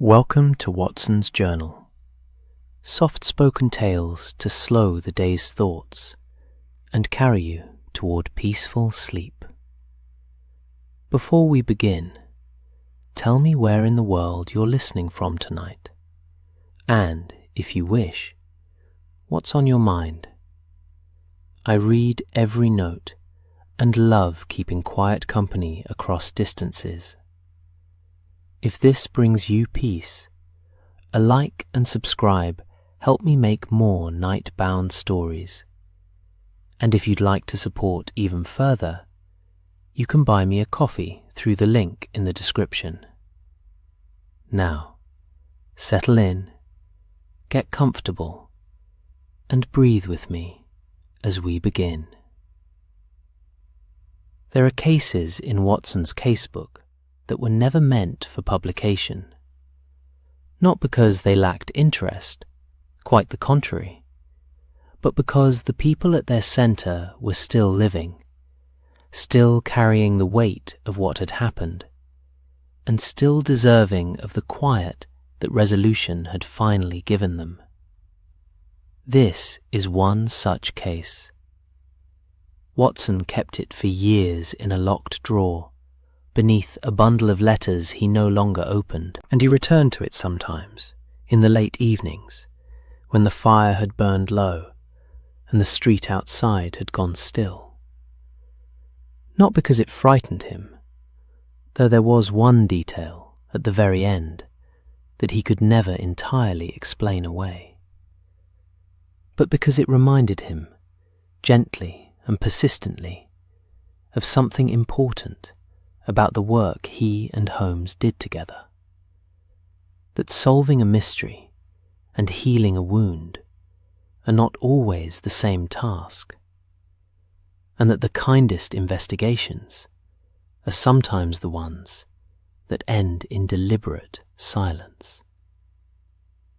Welcome to Watson's Journal. Soft-spoken tales to slow the day's thoughts and carry you toward peaceful sleep. Before we begin, tell me where in the world you're listening from tonight, and, if you wish, what's on your mind. I read every note and love keeping quiet company across distances. If this brings you peace, a like and subscribe help me make more night-bound stories. And if you'd like to support even further, you can buy me a coffee through the link in the description. Now, settle in, get comfortable, and breathe with me as we begin. There are cases in Watson's casebook that were never meant for publication. Not because they lacked interest, quite the contrary, but because the people at their centre were still living, still carrying the weight of what had happened, and still deserving of the quiet that resolution had finally given them. This is one such case. Watson kept it for years in a locked drawer, beneath a bundle of letters he no longer opened, and he returned to it sometimes, in the late evenings, when the fire had burned low and the street outside had gone still. Not because it frightened him, though there was one detail at the very end that he could never entirely explain away, but because it reminded him, gently and persistently, of something important about the work he and Holmes did together. That solving a mystery and healing a wound are not always the same task, and that the kindest investigations are sometimes the ones that end in deliberate silence.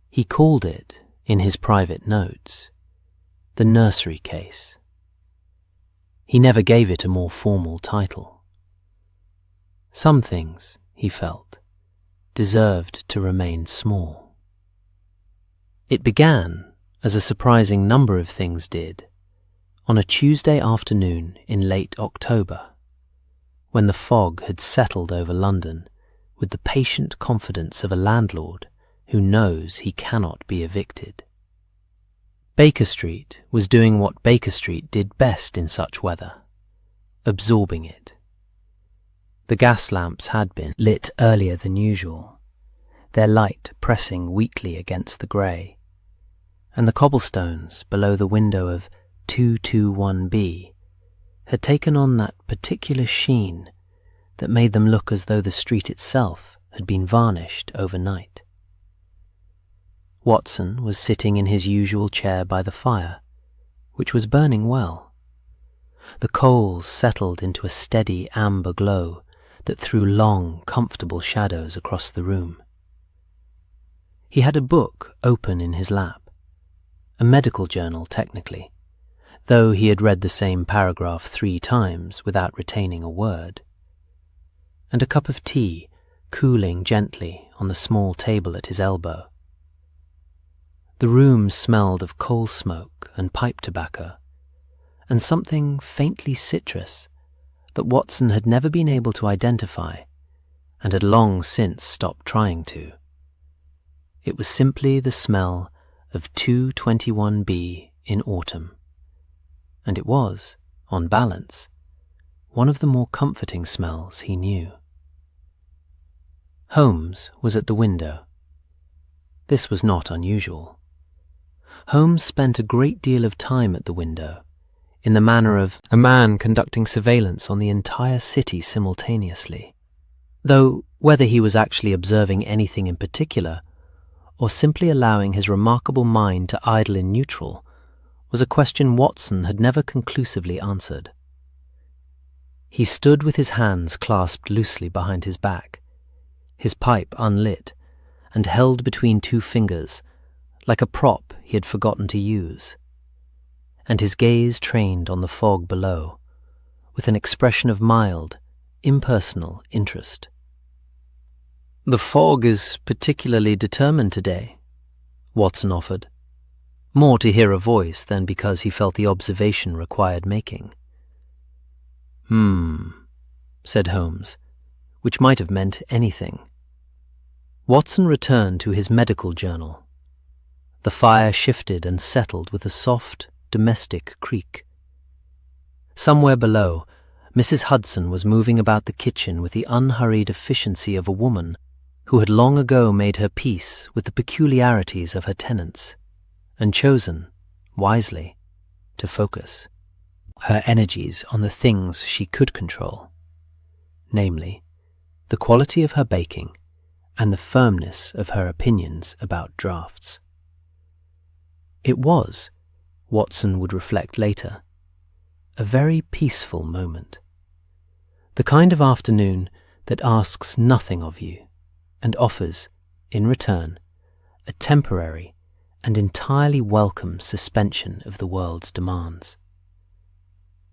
He called it, in his private notes, the nursery case. He never gave it a more formal title. Some things, he felt, deserved to remain small. It began, as a surprising number of things did, on a Tuesday afternoon in late October, when the fog had settled over London with the patient confidence of a landlord who knows he cannot be evicted. Baker Street was doing what Baker Street did best in such weather, absorbing it. The gas lamps had been lit earlier than usual, their light pressing weakly against the grey, and the cobblestones below the window of 221B had taken on that particular sheen that made them look as though the street itself had been varnished overnight. Watson was sitting in his usual chair by the fire, which was burning well. The coals settled into a steady amber glow that threw long, comfortable shadows across the room. He had a book open in his lap, a medical journal technically, though he had read the same paragraph 3 times without retaining a word, and a cup of tea cooling gently on the small table at his elbow. The room smelled of coal smoke and pipe tobacco, and something faintly citrus that Watson had never been able to identify and had long since stopped trying to. It was simply the smell of 221B in autumn, and it was, on balance, one of the more comforting smells he knew. Holmes was at the window. This was not unusual. Holmes spent a great deal of time at the window, in the manner of a man conducting surveillance on the entire city simultaneously, though whether he was actually observing anything in particular or simply allowing his remarkable mind to idle in neutral was a question Watson had never conclusively answered. He stood with his hands clasped loosely behind his back, his pipe unlit and held between 2 fingers, like a prop he had forgotten to use, and his gaze trained on the fog below, with an expression of mild, impersonal interest. "The fog is particularly determined today," Watson offered, more to hear a voice than because he felt the observation required making. Said Holmes, which might have meant anything. Watson returned to his medical journal. The fire shifted and settled with a soft, domestic creak. Somewhere below, Mrs. Hudson was moving about the kitchen with the unhurried efficiency of a woman who had long ago made her peace with the peculiarities of her tenants and chosen, wisely, to focus her energies on the things she could control, namely, the quality of her baking and the firmness of her opinions about draughts. It was, Watson would reflect later, a very peaceful moment. The kind of afternoon that asks nothing of you and offers, in return, a temporary and entirely welcome suspension of the world's demands.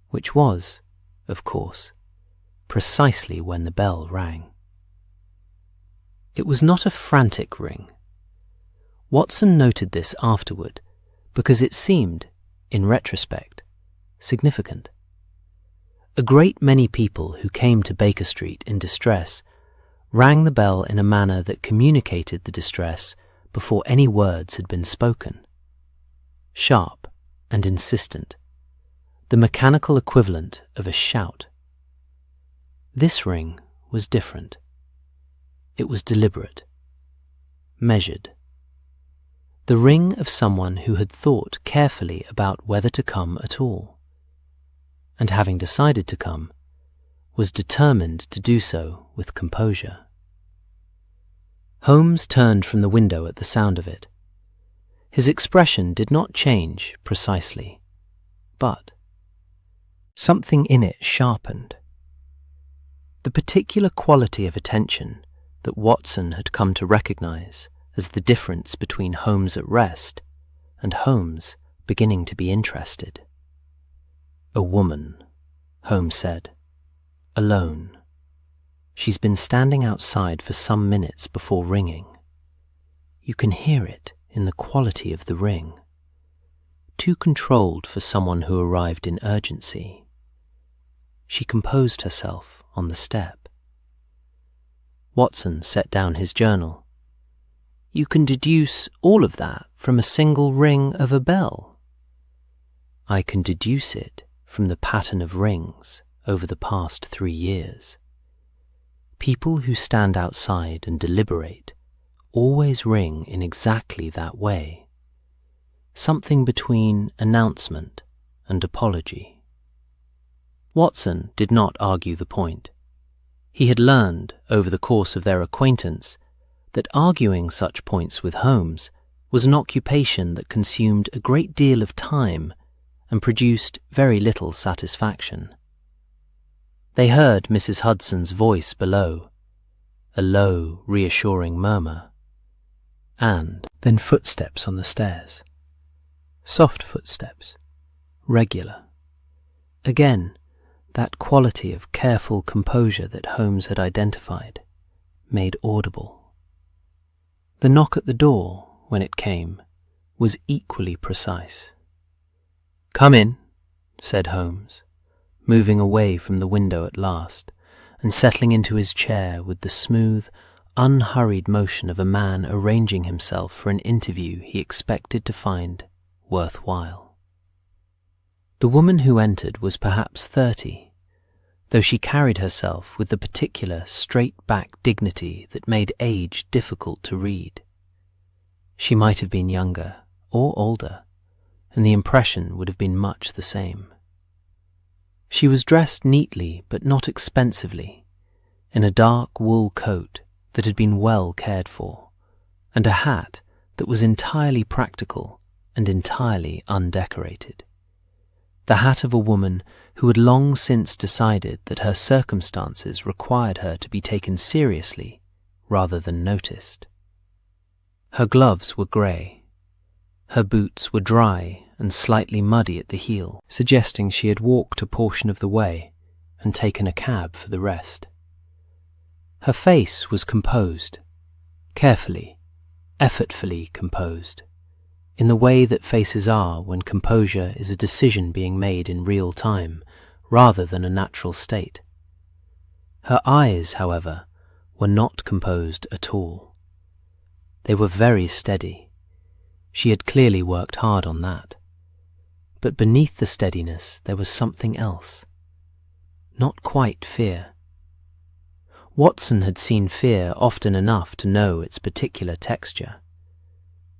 Which was, of course, precisely when the bell rang. It was not a frantic ring. Watson noted this afterward because it seemed, in retrospect, significant. A great many people who came to Baker Street in distress rang the bell in a manner that communicated the distress before any words had been spoken. Sharp and insistent, the mechanical equivalent of a shout. This ring was different. It was deliberate, measured. The ring of someone who had thought carefully about whether to come at all, and having decided to come, was determined to do so with composure. Holmes turned from the window at the sound of it. His expression did not change precisely, but something in it sharpened. The particular quality of attention that Watson had come to recognize as the difference between Holmes at rest and Holmes beginning to be interested. "A woman," Holmes said, "alone. She's been standing outside for some minutes before ringing. You can hear it in the quality of the ring. Too controlled for someone who arrived in urgency. She composed herself on the step." Watson set down his journal. "You can deduce all of that from a single ring of a bell?" "I can deduce it from the pattern of rings over the past 3 years. People who stand outside and deliberate always ring in exactly that way. Something between announcement and apology." Watson did not argue the point. He had learned, over the course of their acquaintance, that arguing such points with Holmes was an occupation that consumed a great deal of time and produced very little satisfaction. They heard Mrs. Hudson's voice below, a low, reassuring murmur, and then footsteps on the stairs. Soft footsteps, regular. Again, that quality of careful composure that Holmes had identified, made audible. The knock at the door, when it came, was equally precise. "Come in," said Holmes, moving away from the window at last and settling into his chair with the smooth, unhurried motion of a man arranging himself for an interview he expected to find worthwhile. The woman who entered was perhaps 30, though she carried herself with the particular straight-back dignity that made age difficult to read. She might have been younger or older, and the impression would have been much the same. She was dressed neatly but not expensively, in a dark wool coat that had been well cared for, and a hat that was entirely practical and entirely undecorated. The hat of a woman who had long since decided that her circumstances required her to be taken seriously rather than noticed. Her gloves were grey. Her boots were dry and slightly muddy at the heel, suggesting she had walked a portion of the way and taken a cab for the rest. Her face was composed, carefully, effortfully composed, in the way that faces are when composure is a decision being made in real time rather than a natural state. Her eyes, however, were not composed at all. They were very steady. She had clearly worked hard on that. But beneath the steadiness there was something else. Not quite fear. Watson had seen fear often enough to know its particular texture.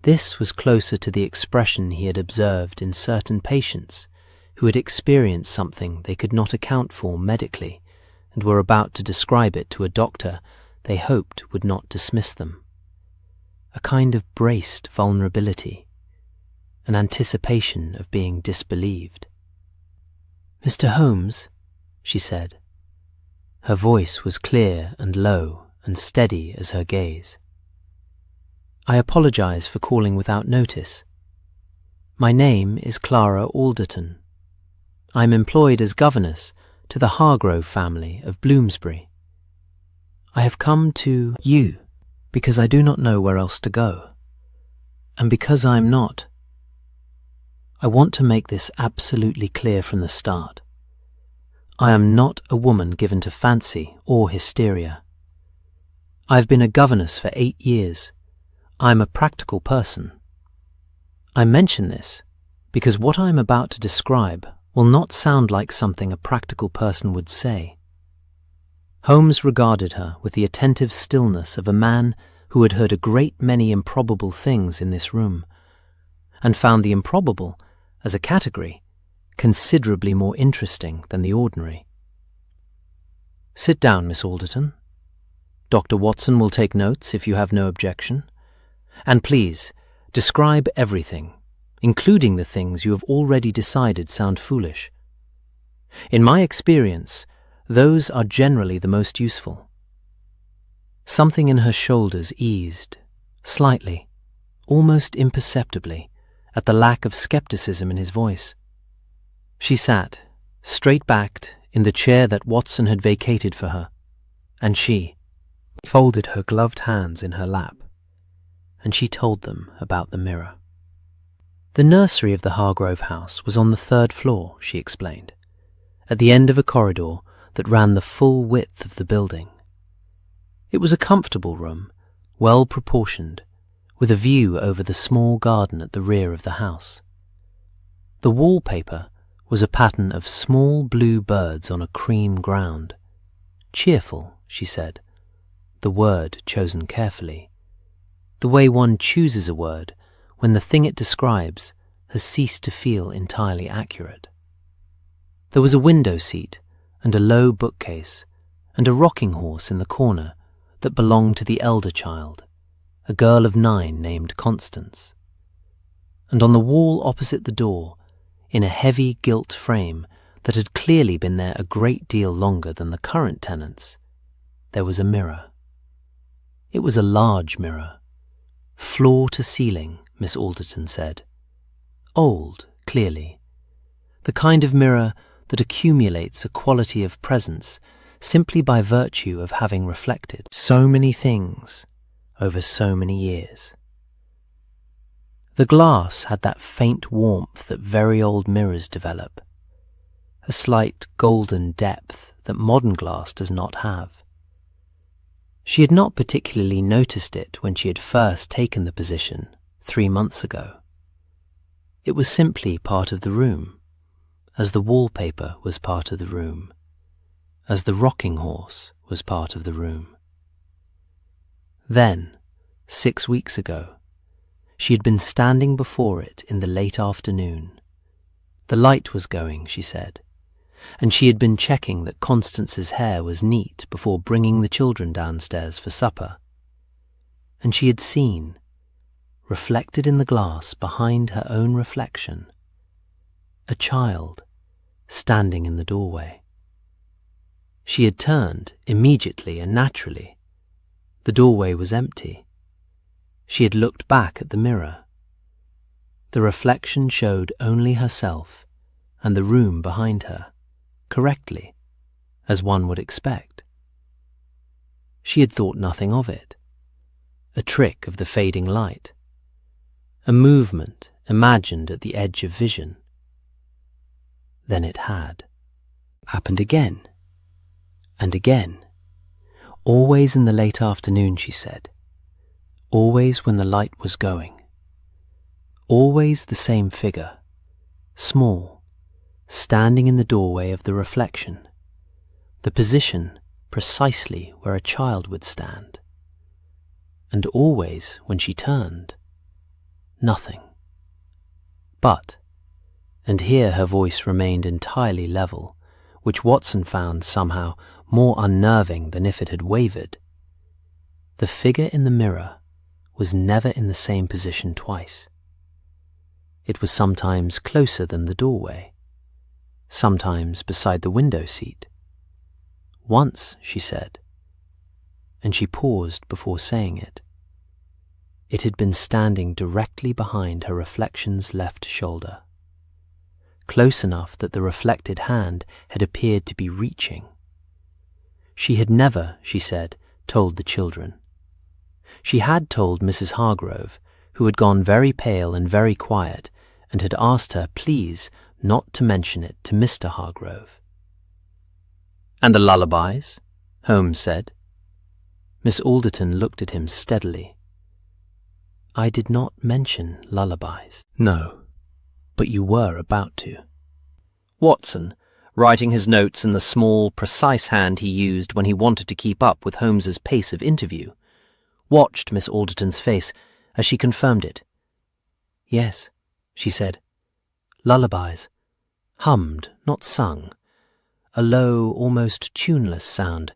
This was closer to the expression he had observed in certain patients who had experienced something they could not account for medically and were about to describe it to a doctor they hoped would not dismiss them. A kind of braced vulnerability, an anticipation of being disbelieved. "Mr. Holmes," she said. Her voice was clear and low and steady as her gaze. "I apologize for calling without notice. My name is Clara Alderton. I'm employed as governess to the Hargrove family of Bloomsbury. I have come to you because I do not know where else to go, and because I am not. I want to make this absolutely clear from the start. I am not a woman given to fancy or hysteria. I've been a governess for 8 years. I'm a practical person. I mention this because what I am about to describe will not sound like something a practical person would say." Holmes regarded her with the attentive stillness of a man who had heard a great many improbable things in this room, and found the improbable, as a category, considerably more interesting than the ordinary. "Sit down, Miss Alderton. Dr. Watson will take notes if you have no objection. And please, describe everything, including the things you have already decided sound foolish. In my experience, those are generally the most useful." Something in her shoulders eased, slightly, almost imperceptibly, at the lack of skepticism in his voice. She sat, straight-backed, in the chair that Watson had vacated for her, and she folded her gloved hands in her lap, and she told them about the mirror. The nursery of the Hargrove house was on the 3rd floor, she explained, at the end of a corridor that ran the full width of the building. It was a comfortable room, well proportioned, with a view over the small garden at the rear of the house. The wallpaper was a pattern of small blue birds on a cream ground. Cheerful, she said, the word chosen carefully, the way one chooses a word when the thing it describes has ceased to feel entirely accurate. There was a window seat and a low bookcase and a rocking horse in the corner that belonged to the elder child, a girl of 9 named Constance. And on the wall opposite the door, in a heavy gilt frame that had clearly been there a great deal longer than the current tenants, there was a mirror. It was a large mirror, floor to ceiling, Miss Alderton said. Old, clearly. The kind of mirror that accumulates a quality of presence simply by virtue of having reflected so many things over so many years. The glass had that faint warmth that very old mirrors develop, a slight golden depth that modern glass does not have. She had not particularly noticed it when she had first taken the position 3 months ago. It was simply part of the room, as the wallpaper was part of the room, as the rocking horse was part of the room. Then, 6 weeks ago, she had been standing before it in the late afternoon. The light was going, she said, and she had been checking that Constance's hair was neat before bringing the children downstairs for supper. And she had seen, reflected in the glass behind her own reflection, a child standing in the doorway. She had turned immediately and naturally. The doorway was empty. She had looked back at the mirror. The reflection showed only herself and the room behind her, correctly, as one would expect. She had thought nothing of it. A trick of the fading light. A movement imagined at the edge of vision. Then it had. Happened again. And again. Always in the late afternoon, she said. Always when the light was going. Always the same figure. Small, standing in the doorway of the reflection. The position precisely where a child would stand. And always when she turned, nothing. But, and here her voice remained entirely level, which Watson found somehow more unnerving than if it had wavered, the figure in the mirror was never in the same position twice. It was sometimes closer than the doorway, sometimes beside the window seat. Once, she said, and she paused before saying it. It had been standing directly behind her reflection's left shoulder, close enough that the reflected hand had appeared to be reaching. She had never, she said, told the children. She had told Mrs. Hargrove, who had gone very pale and very quiet, and had asked her, please, not to mention it to Mr. Hargrove. "And the lullabies?" Holmes said. Miss Alderton looked at him steadily. "I did not mention lullabies." "No, but you were about to." Watson, writing his notes in the small, precise hand he used when he wanted to keep up with Holmes's pace of interview, watched Miss Alderton's face as she confirmed it. "Yes," she said. "Lullabies. Hummed, not sung. A low, almost tuneless sound,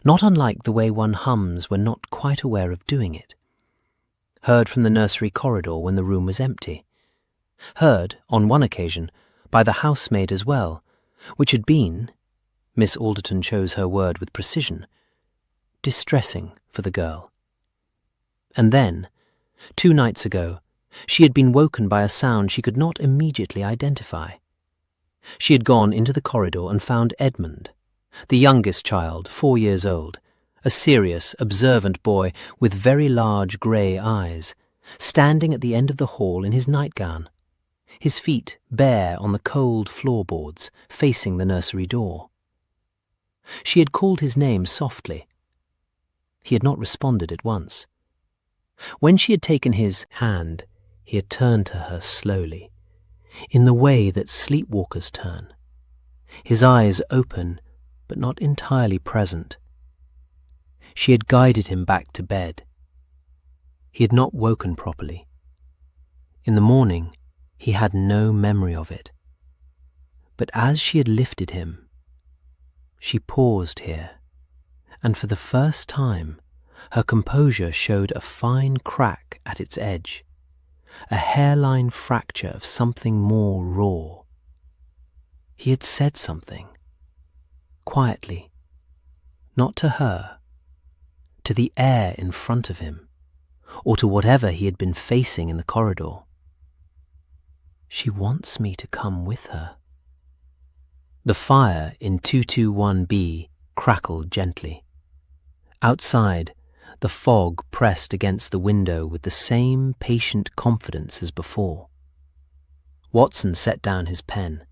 not unlike the way one hums when not quite aware of doing it. Heard from the nursery corridor when the room was empty. Heard, on one occasion, by the housemaid as well, which had been, Miss Alderton chose her word with precision, distressing for the girl. And then, 2 nights ago, she had been woken by a sound she could not immediately identify. She had gone into the corridor and found Edmund, the youngest child, 4 years old, a serious, observant boy with very large grey eyes, standing at the end of the hall in his nightgown, his feet bare on the cold floorboards facing the nursery door. She had called his name softly. He had not responded at once. When she had taken his hand, he had turned to her slowly, in the way that sleepwalkers turn, his eyes open but not entirely present. She had guided him back to bed. He had not woken properly. In the morning, he had no memory of it. But as she had lifted him, she paused here, and for the first time, her composure showed a fine crack at its edge, a hairline fracture of something more raw. He had said something, quietly, not to her, to the air in front of him, or to whatever he had been facing in the corridor. She wants me to come with her. The fire in 221B crackled gently. Outside, the fog pressed against the window with the same patient confidence as before. Watson set down his pen.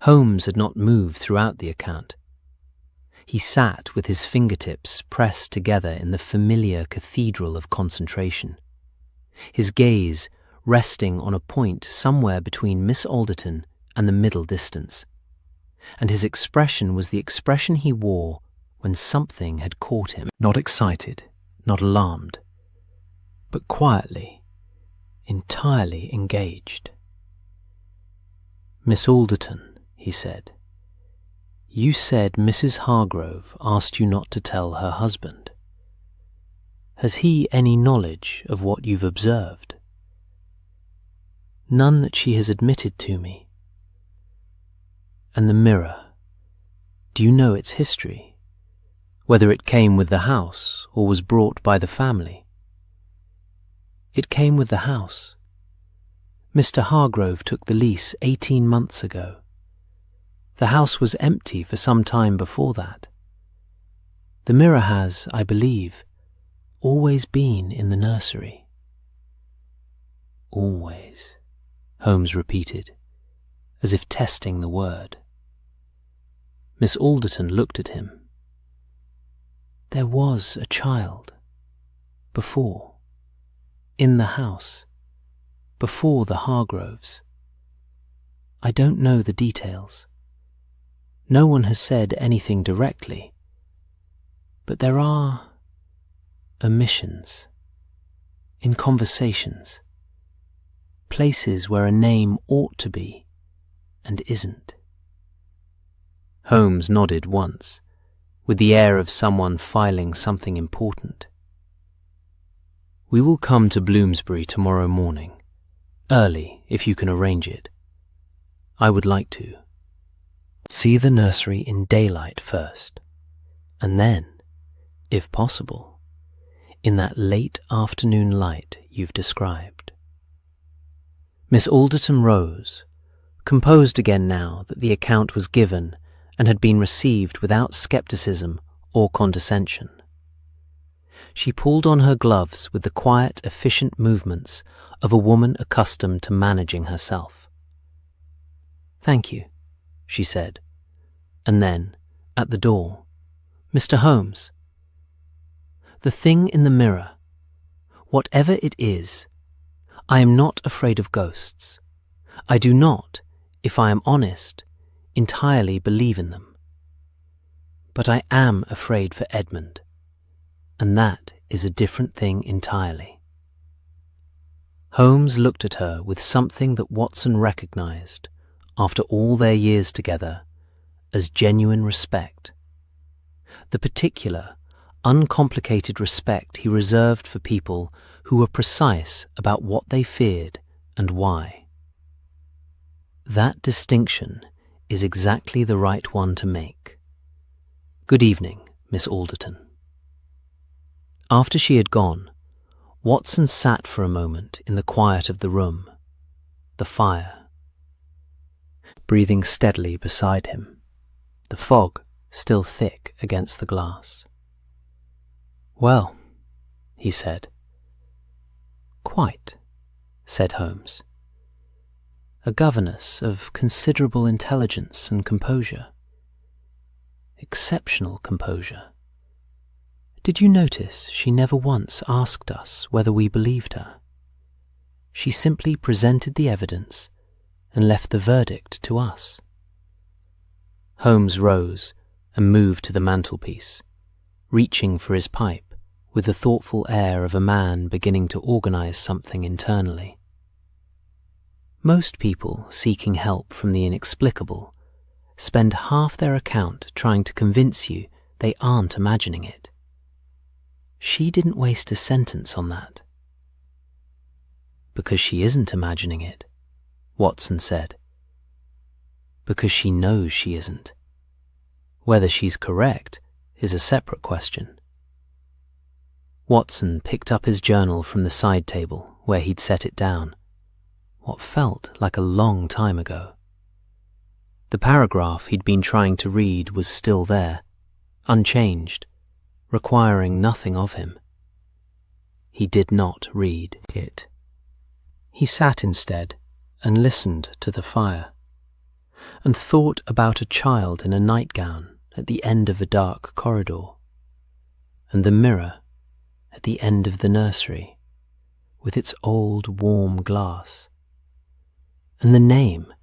Holmes had not moved throughout the account. He sat with his fingertips pressed together in the familiar cathedral of concentration, his gaze resting on a point somewhere between Miss Alderton and the middle distance, and his expression was the expression he wore when something had caught him, not excited, not alarmed, but quietly, entirely engaged. "Miss Alderton," he said, "you said Mrs. Hargrove asked you not to tell her husband. Has he any knowledge of what you've observed?" "None that she has admitted to me." "And the mirror, do you know its history? Whether it came with the house or was brought by the family?" "It came with the house. Mr. Hargrove took the lease 18 months ago. The house was empty for some time before that. The mirror has, I believe, always been in the nursery." "Always," Holmes repeated, as if testing the word. Miss Alderton looked at him. "There was a child. Before. In the house. Before the Hargroves. I don't know the details. No one has said anything directly. But there are omissions. In conversations. Places where a name ought to be and isn't." Holmes nodded once, with the air of someone filing something important. "We will come to Bloomsbury tomorrow morning, early if you can arrange it. I would like to. See the nursery in daylight first, and then, if possible, in that late afternoon light you've described." Miss Alderton rose, composed again now that the account was given and had been received without scepticism or condescension. She pulled on her gloves with the quiet, efficient movements of a woman accustomed to managing herself. "Thank you," she said, and then, at the door, "Mr. Holmes, the thing in the mirror, whatever it is, I am not afraid of ghosts. I do not, if I am honest, entirely believe in them. But I am afraid for Edmund, and that is a different thing entirely." Holmes looked at her with something that Watson recognized, after all their years together, as genuine respect. The particular, uncomplicated respect he reserved for people who were precise about what they feared and why. That distinction is exactly the right one to make. "Good evening, Miss Alderton." After she had gone, Watson sat for a moment in the quiet of the room, the fire, breathing steadily beside him, the fog still thick against the glass. "Well," he said. "Quite," said Holmes. "A governess of considerable intelligence and composure. Exceptional composure. Did you notice she never once asked us whether we believed her? She simply presented the evidence and left the verdict to us." Holmes rose and moved to the mantelpiece, reaching for his pipe with the thoughtful air of a man beginning to organize something internally. "Most people seeking help from the inexplicable spend half their account trying to convince you they aren't imagining it. She didn't waste a sentence on that." "Because she isn't imagining it," Watson said. "Because she knows she isn't. Whether she's correct is a separate question." Watson picked up his journal from the side table where he'd set it down, what felt like a long time ago. The paragraph he'd been trying to read was still there, unchanged, requiring nothing of him. He did not read it. He sat instead and listened to the fire, and thought about a child in a nightgown at the end of a dark corridor, and the mirror at the end of the nursery with its old warm glass, and the name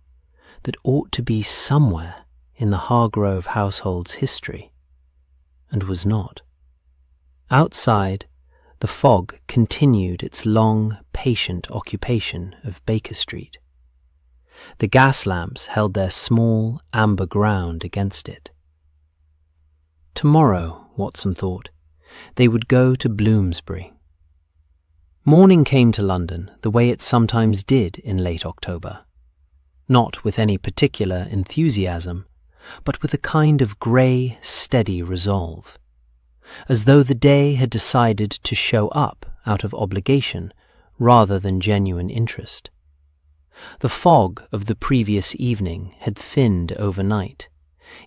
that ought to be somewhere in the Hargrove household's history, and was not. Outside, the fog continued its long, patient occupation of Baker Street. The gas lamps held their small, amber ground against it. Tomorrow, Watson thought, they would go to Bloomsbury. Morning came to London the way it sometimes did in late October, not with any particular enthusiasm, but with a kind of grey, steady resolve, as though the day had decided to show up out of obligation rather than genuine interest. The fog of the previous evening had thinned overnight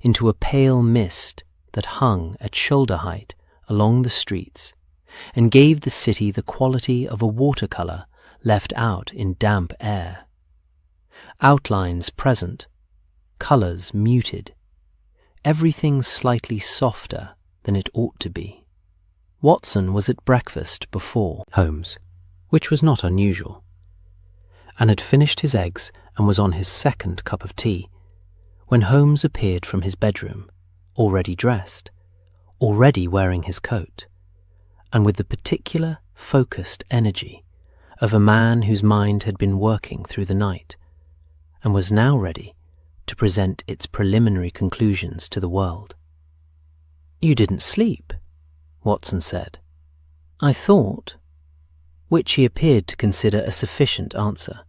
into a pale mist that hung at shoulder height along the streets and gave the city the quality of a watercolour left out in damp air. Outlines present, colours muted, everything slightly softer than it ought to be. Watson was at breakfast before Holmes, which was not unusual, and had finished his eggs and was on his second cup of tea, when Holmes appeared from his bedroom, already dressed, already wearing his coat, and with the particular focused energy of a man whose mind had been working through the night, and was now ready to present its preliminary conclusions to the world. "You didn't sleep," Watson said. "I thought," which he appeared to consider a sufficient answer,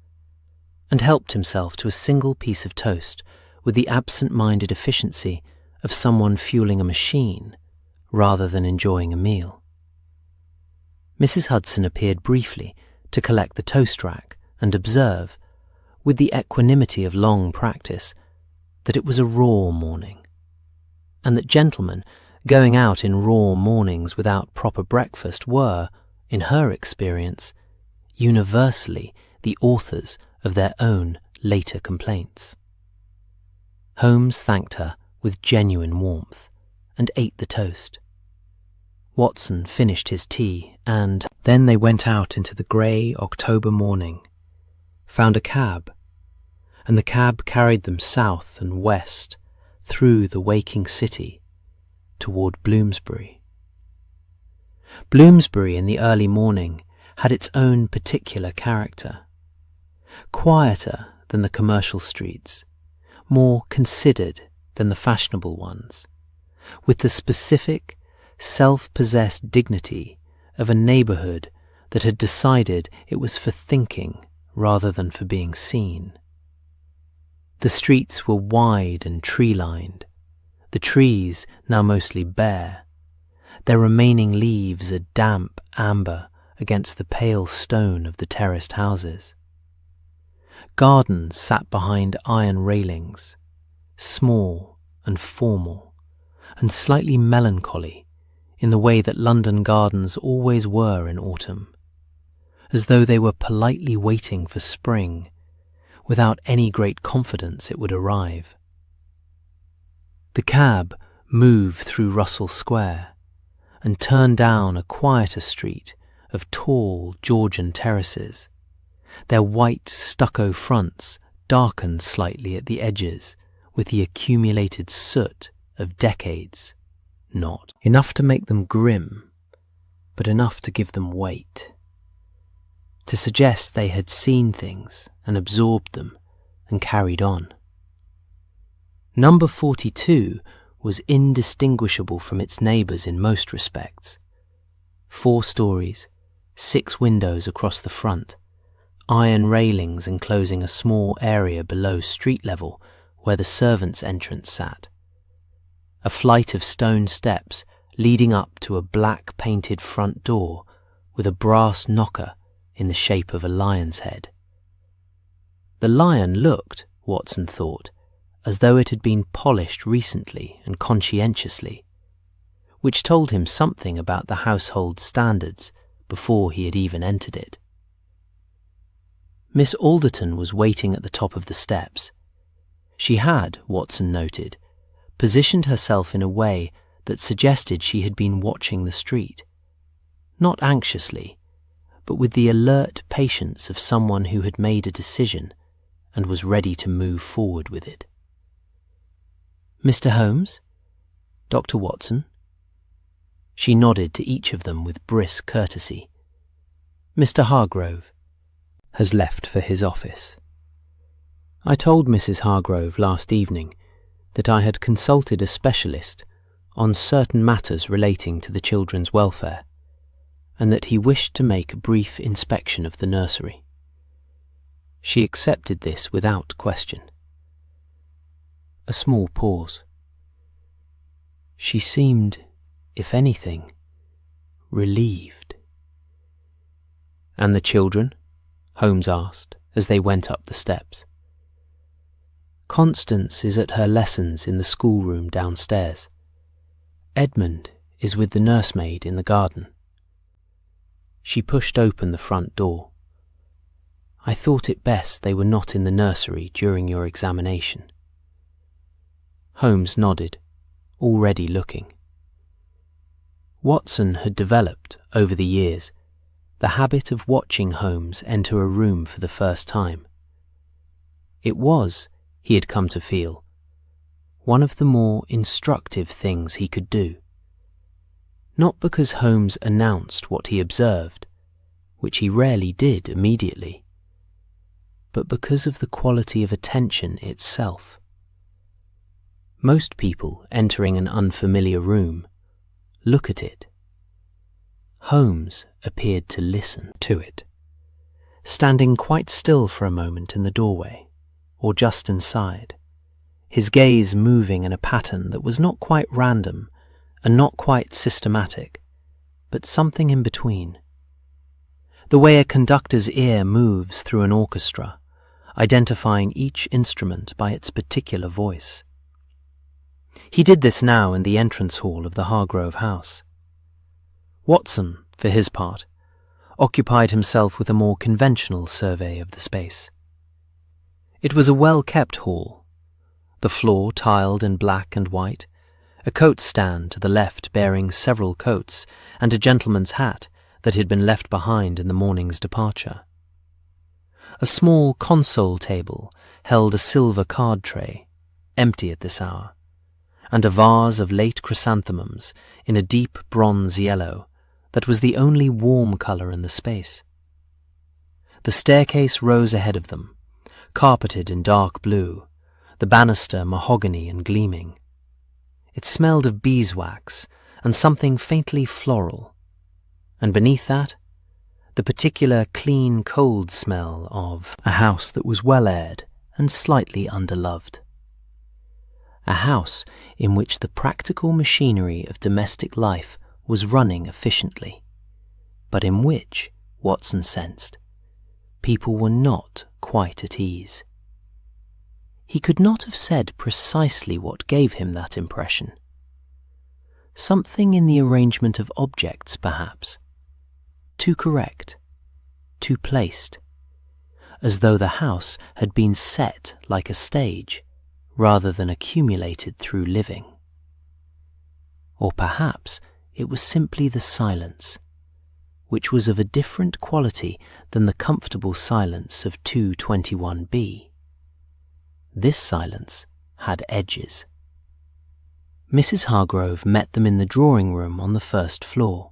and helped himself to a single piece of toast with the absent-minded efficiency of someone fueling a machine rather than enjoying a meal. Mrs. Hudson appeared briefly to collect the toast rack and observe, with the equanimity of long practice, that it was a raw morning, and that gentlemen going out in raw mornings without proper breakfast were, in her experience, universally the authors of their own later complaints. Holmes thanked her with genuine warmth and ate the toast. Watson finished his tea, and then they went out into the grey October morning, found a cab, and the cab carried them south and west through the waking city toward Bloomsbury. Bloomsbury in the early morning had its own particular character, quieter than the commercial streets, more considered than the fashionable ones, with the specific, self-possessed dignity of a neighbourhood that had decided it was for thinking rather than for being seen. The streets were wide and tree-lined, the trees now mostly bare, their remaining leaves a damp amber against the pale stone of the terraced houses. Gardens sat behind iron railings, small and formal, and slightly melancholy in the way that London gardens always were in autumn, as though they were politely waiting for spring, without any great confidence it would arrive. The cab moved through Russell Square and turned down a quieter street of tall Georgian terraces, their white stucco fronts darkened slightly at the edges with the accumulated soot of decades, not enough to make them grim, but enough to give them weight, to suggest they had seen things and absorbed them and carried on. Number 42 was indistinguishable from its neighbours in most respects. 4 stories, 6 windows across the front, iron railings enclosing a small area below street level where the servants' entrance sat, a flight of stone steps leading up to a black-painted front door with a brass knocker in the shape of a lion's head. The lion looked, Watson thought, as though it had been polished recently and conscientiously, which told him something about the household standards before he had even entered it. Miss Alderton was waiting at the top of the steps. She had, Watson noted, positioned herself in a way that suggested she had been watching the street, not anxiously, but with the alert patience of someone who had made a decision and was ready to move forward with it. "Mr. Holmes? Dr. Watson?" She nodded to each of them with brisk courtesy. "Mr. Hargrove has left for his office. I told Mrs. Hargrove last evening that I had consulted a specialist on certain matters relating to the children's welfare, and that he wished to make a brief inspection of the nursery." She accepted this without question. A small pause. She seemed, if anything, relieved. "And the children?" Holmes asked as they went up the steps. "Constance is at her lessons in the schoolroom downstairs. Edmund is with the nursemaid in the garden. She pushed open the front door. I thought it best they were not in the nursery during your examination. Holmes nodded, already looking. Watson had developed, over the years, the habit of watching Holmes enter a room for the first time. It was, he had come to feel, one of the more instructive things he could do. Not because Holmes announced what he observed, which he rarely did immediately, but because of the quality of attention itself. Most people entering an unfamiliar room look at it. Holmes appeared to listen to it, standing quite still for a moment in the doorway, or just inside, his gaze moving in a pattern that was not quite random and not quite systematic, but something in between. The way a conductor's ear moves through an orchestra, identifying each instrument by its particular voice. He did this now in the entrance hall of the Hargrove house. Watson, for his part, occupied himself with a more conventional survey of the space. It was a well-kept hall, the floor tiled in black and white, a coat stand to the left bearing several coats and a gentleman's hat that had been left behind in the morning's departure. A small console table held a silver card tray, empty at this hour, and a vase of late chrysanthemums in a deep bronze yellow that was the only warm colour in the space. The staircase rose ahead of them, carpeted in dark blue, the banister mahogany and gleaming. It smelled of beeswax and something faintly floral, and beneath that, the particular clean, cold smell of a house that was well aired and slightly underloved. A house in which the practical machinery of domestic life was running efficiently, but in which, Watson sensed, people were not quite at ease. He could not have said precisely what gave him that impression. Something in the arrangement of objects, perhaps. Too correct, too placed, as though the house had been set like a stage, rather than accumulated through living. Or perhaps it was simply the silence, which was of a different quality than the comfortable silence of 221B. This silence had edges. Mrs. Hargrove met them in the drawing-room on the first floor.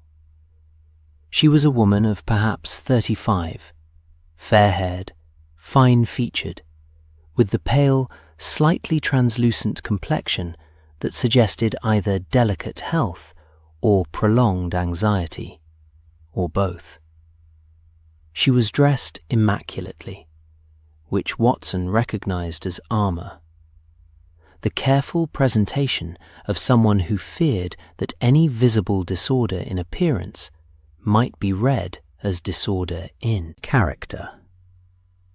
She was a woman of perhaps 35, fair-haired, fine-featured, with the pale, slightly translucent complexion that suggested either delicate health or prolonged anxiety, or both. She was dressed immaculately, which Watson recognized as armor. The careful presentation of someone who feared that any visible disorder in appearance might be read as disorder in character.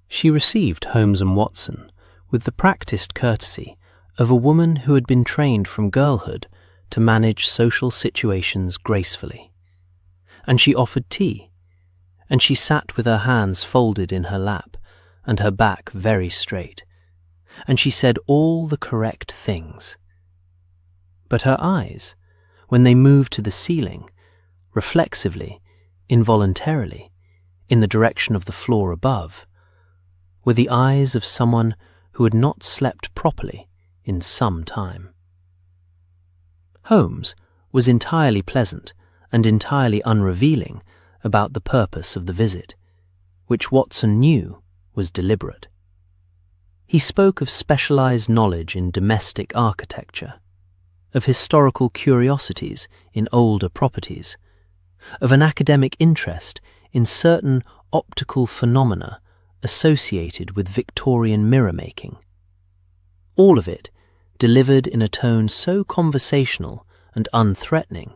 She received Holmes and Watson with the practiced courtesy of a woman who had been trained from girlhood to manage social situations gracefully. And she offered tea, and she sat with her hands folded in her lap and her back very straight, and she said all the correct things. But her eyes, when they moved to the ceiling, reflexively, involuntarily, in the direction of the floor above, were the eyes of someone who had not slept properly in some time. Holmes was entirely pleasant and entirely unrevealing about the purpose of the visit, which Watson knew was deliberate. He spoke of specialized knowledge in domestic architecture, of historical curiosities in older properties, of an academic interest in certain optical phenomena associated with Victorian mirror-making. All of it delivered in a tone so conversational and unthreatening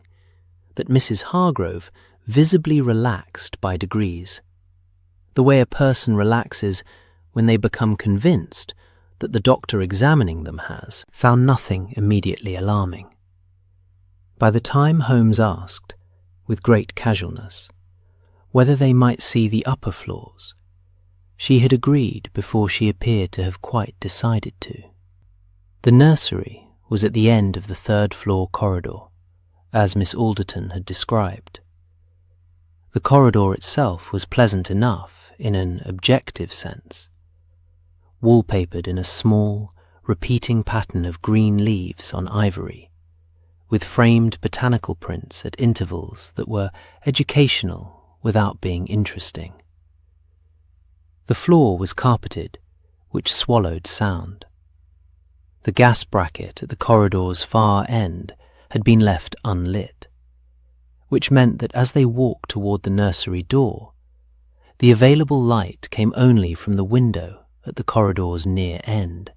that Mrs. Hargrove visibly relaxed by degrees, the way a person relaxes when they become convinced that the doctor examining them has found nothing immediately alarming. By the time Holmes asked, with great casualness, whether they might see the upper floors, she had agreed before she appeared to have quite decided to. The nursery was at the end of the third-floor corridor, as Miss Alderton had described. The corridor itself was pleasant enough in an objective sense, wallpapered in a small, repeating pattern of green leaves on ivory, with framed botanical prints at intervals that were educational without being interesting. The floor was carpeted, which swallowed sound. The gas bracket at the corridor's far end had been left unlit, which meant that as they walked toward the nursery door, the available light came only from the window at the corridor's near end,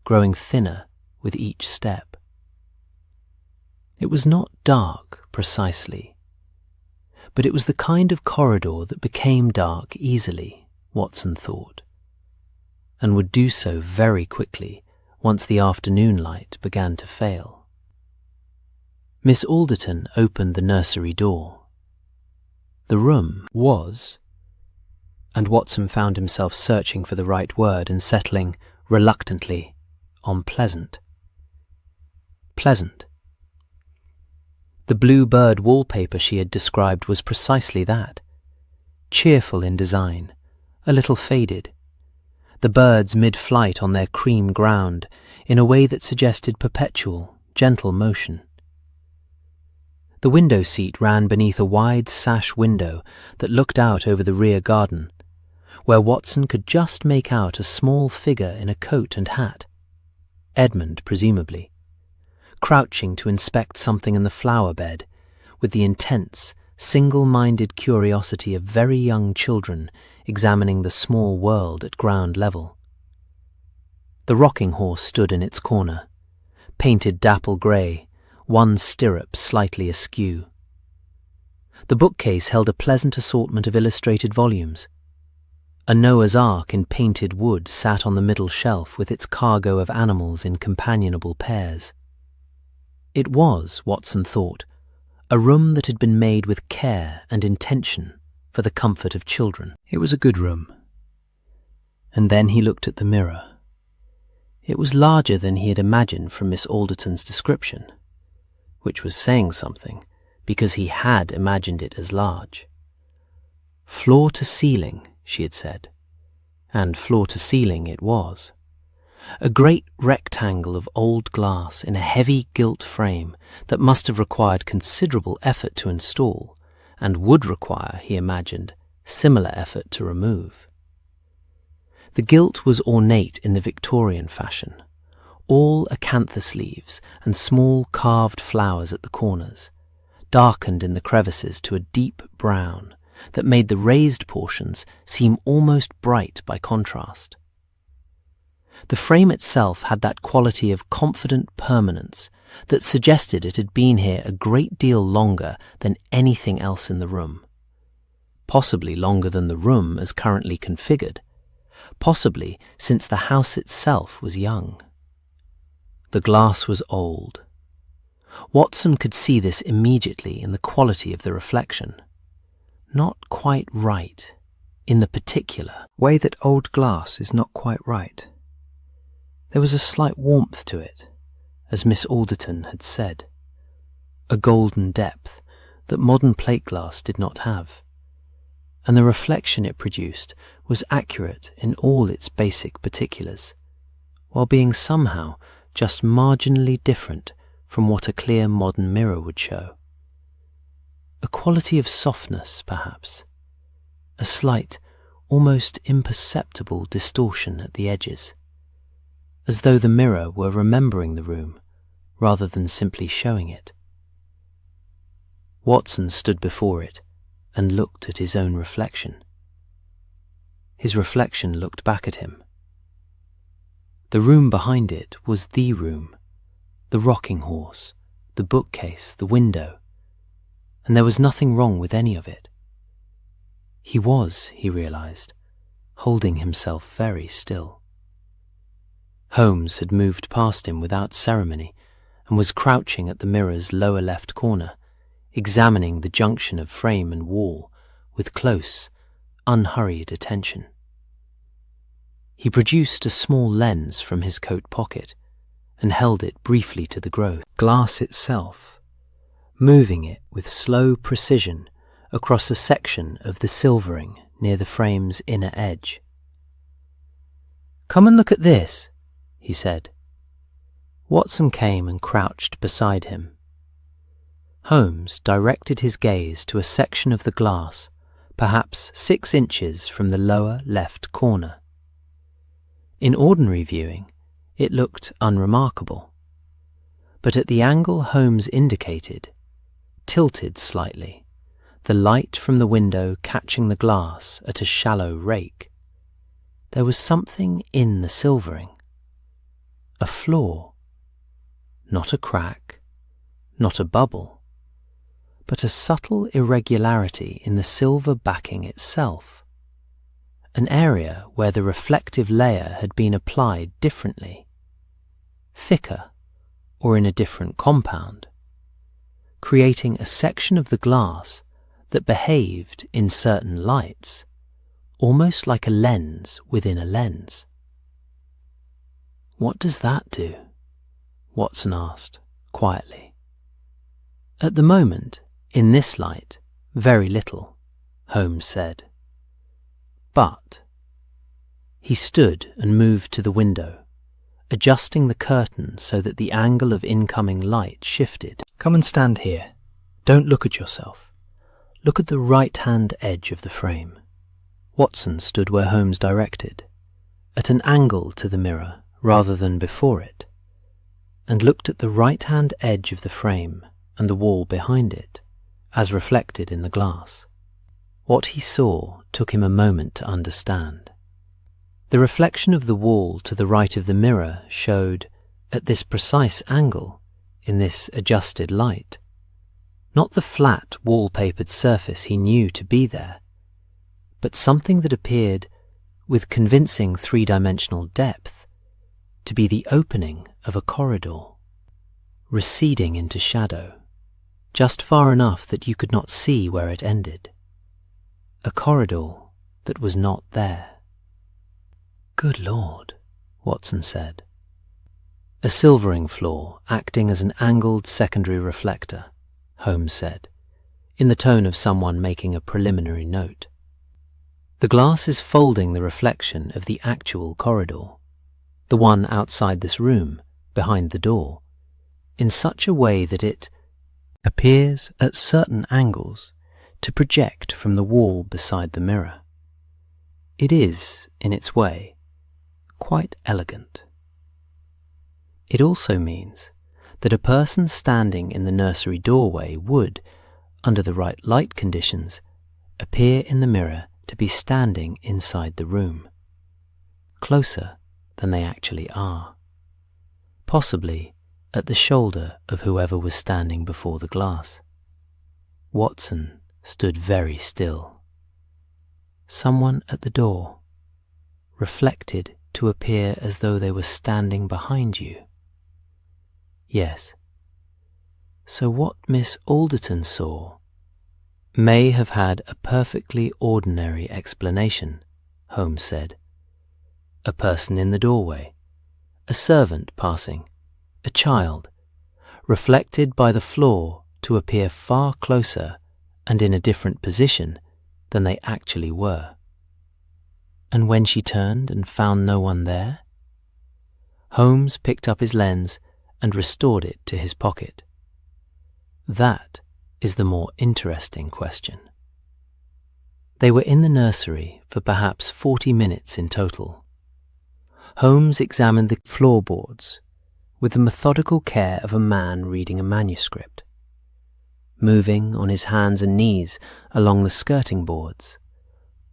growing thinner with each step. It was not dark precisely, but it was the kind of corridor that became dark easily, Watson thought, and would do so very quickly once the afternoon light began to fail. Miss Alderton opened the nursery door. The room was, and Watson found himself searching for the right word and settling, reluctantly, on pleasant. Pleasant. The blue bird wallpaper she had described was precisely that. Cheerful in design, a little faded. The birds mid-flight on their cream ground in a way that suggested perpetual, gentle motion. The window seat ran beneath a wide sash window that looked out over the rear garden, where Watson could just make out a small figure in a coat and hat, Edmund presumably, crouching to inspect something in the flower bed with the intense, single-minded curiosity of very young children examining the small world at ground level. The rocking horse stood in its corner, painted dapple grey, one stirrup slightly askew. The bookcase held a pleasant assortment of illustrated volumes. A Noah's Ark in painted wood sat on the middle shelf with its cargo of animals in companionable pairs. It was, Watson thought, a room that had been made with care and intention for the comfort of children. It was a good room. And then he looked at the mirror. It was larger than he had imagined from Miss Alderton's description, which was saying something, because he had imagined it as large. Floor to ceiling, she had said, and floor to ceiling it was. A great rectangle of old glass in a heavy gilt frame that must have required considerable effort to install, and would require, he imagined, similar effort to remove. The gilt was ornate in the Victorian fashion, all acanthus leaves and small carved flowers at the corners, darkened in the crevices to a deep brown that made the raised portions seem almost bright by contrast. The frame itself had that quality of confident permanence that suggested it had been here a great deal longer than anything else in the room. Possibly longer than the room as currently configured, possibly since the house itself was young. The glass was old. Watson could see this immediately in the quality of the reflection. Not quite right, in the particular way that old glass is not quite right. There was a slight warmth to it, as Miss Alderton had said, a golden depth that modern plate glass did not have, and the reflection it produced was accurate in all its basic particulars, while being somehow just marginally different from what a clear modern mirror would show. A quality of softness, perhaps, a slight, almost imperceptible distortion at the edges, as though the mirror were remembering the room rather than simply showing it. Watson stood before it and looked at his own reflection. His reflection looked back at him. The room behind it was the room, the rocking horse, the bookcase, the window, and there was nothing wrong with any of it. He was, he realized, holding himself very still. Holmes had moved past him without ceremony and was crouching at the mirror's lower left corner, examining the junction of frame and wall with close, unhurried attention. He produced a small lens from his coat pocket and held it briefly to the glass itself, moving it with slow precision across a section of the silvering near the frame's inner edge. "Come and look at this," he said. Watson came and crouched beside him. Holmes directed his gaze to a section of the glass, perhaps 6 inches from the lower left corner. In ordinary viewing, it looked unremarkable, but at the angle Holmes indicated, tilted slightly, the light from the window catching the glass at a shallow rake, there was something in the silvering. A flaw. Not a crack, not a bubble, but a subtle irregularity in the silver backing itself. An area where the reflective layer had been applied differently, thicker, or in a different compound, creating a section of the glass that behaved in certain lights, almost like a lens within a lens. "What does that do?" Watson asked, quietly. "At the moment, in this light, very little," Holmes said. "But—" He stood and moved to the window, adjusting the curtain so that the angle of incoming light shifted. "Come and stand here. Don't look at yourself. Look at the right-hand edge of the frame." Watson stood where Holmes directed, at an angle to the mirror rather than before it, and looked at the right-hand edge of the frame and the wall behind it, as reflected in the glass. What he saw took him a moment to understand. The reflection of the wall to the right of the mirror showed, at this precise angle, in this adjusted light, not the flat wallpapered surface he knew to be there, but something that appeared, with convincing three-dimensional depth, to be the opening of a corridor, receding into shadow, just far enough that you could not see where it ended. A corridor that was not there. "Good Lord," Watson said. "A silvering flaw acting as an angled secondary reflector," Holmes said, in the tone of someone making a preliminary note. "The glass is folding the reflection of the actual corridor, the one outside this room, behind the door, in such a way that it appears at certain angles to project from the wall beside the mirror. It is, in its way, quite elegant. It also means that a person standing in the nursery doorway would, under the right light conditions, appear in the mirror to be standing inside the room, closer than they actually are, possibly at the shoulder of whoever was standing before the glass. Watson stood very still. Someone at the door, reflected to appear as though they were standing behind you. Yes. So what Miss Alderton saw may have had a perfectly ordinary explanation, Holmes said. A person in the doorway, a servant passing, a child, reflected by the floor to appear far closer and in a different position than they actually were. And when she turned and found no one there? Holmes picked up his lens and restored it to his pocket. That is the more interesting question. They were in the nursery for perhaps 40 minutes in total. Holmes examined the floorboards with the methodical care of a man reading a manuscript, moving on his hands and knees along the skirting boards,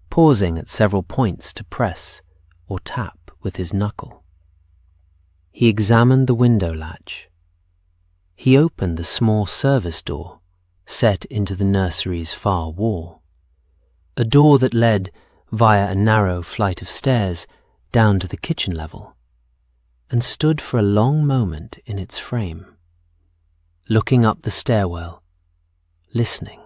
pausing at several points to press or tap with his knuckle. He examined the window latch. He opened the small service door set into the nursery's far wall, a door that led via a narrow flight of stairs down to the kitchen level, and stood for a long moment in its frame. looking up the stairwell, listening.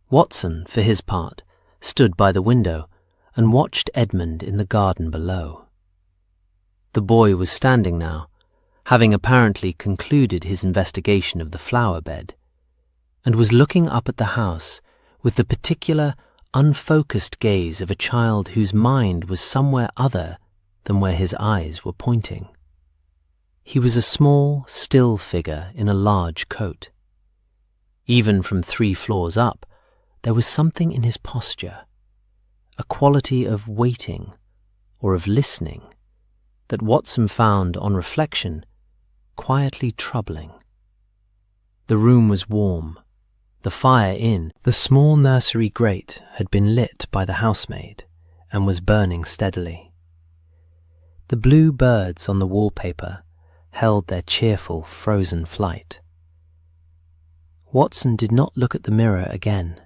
Watson, for his part, stood by the window and watched Edmund in the garden below. The boy was standing now, having apparently concluded his investigation of the flower bed, and was looking up at the house with the particular, unfocused gaze of a child whose mind was somewhere other than where his eyes were pointing. He was a small, still figure in a large coat. Even from 3 floors up, there was something in his posture, a quality of waiting or of listening, that Watson found on reflection quietly troubling. The room was warm, the fire in the small nursery grate had been lit by the housemaid and was burning steadily. The blue birds on the wallpaper held their cheerful frozen flight. Watson did not look at the mirror again,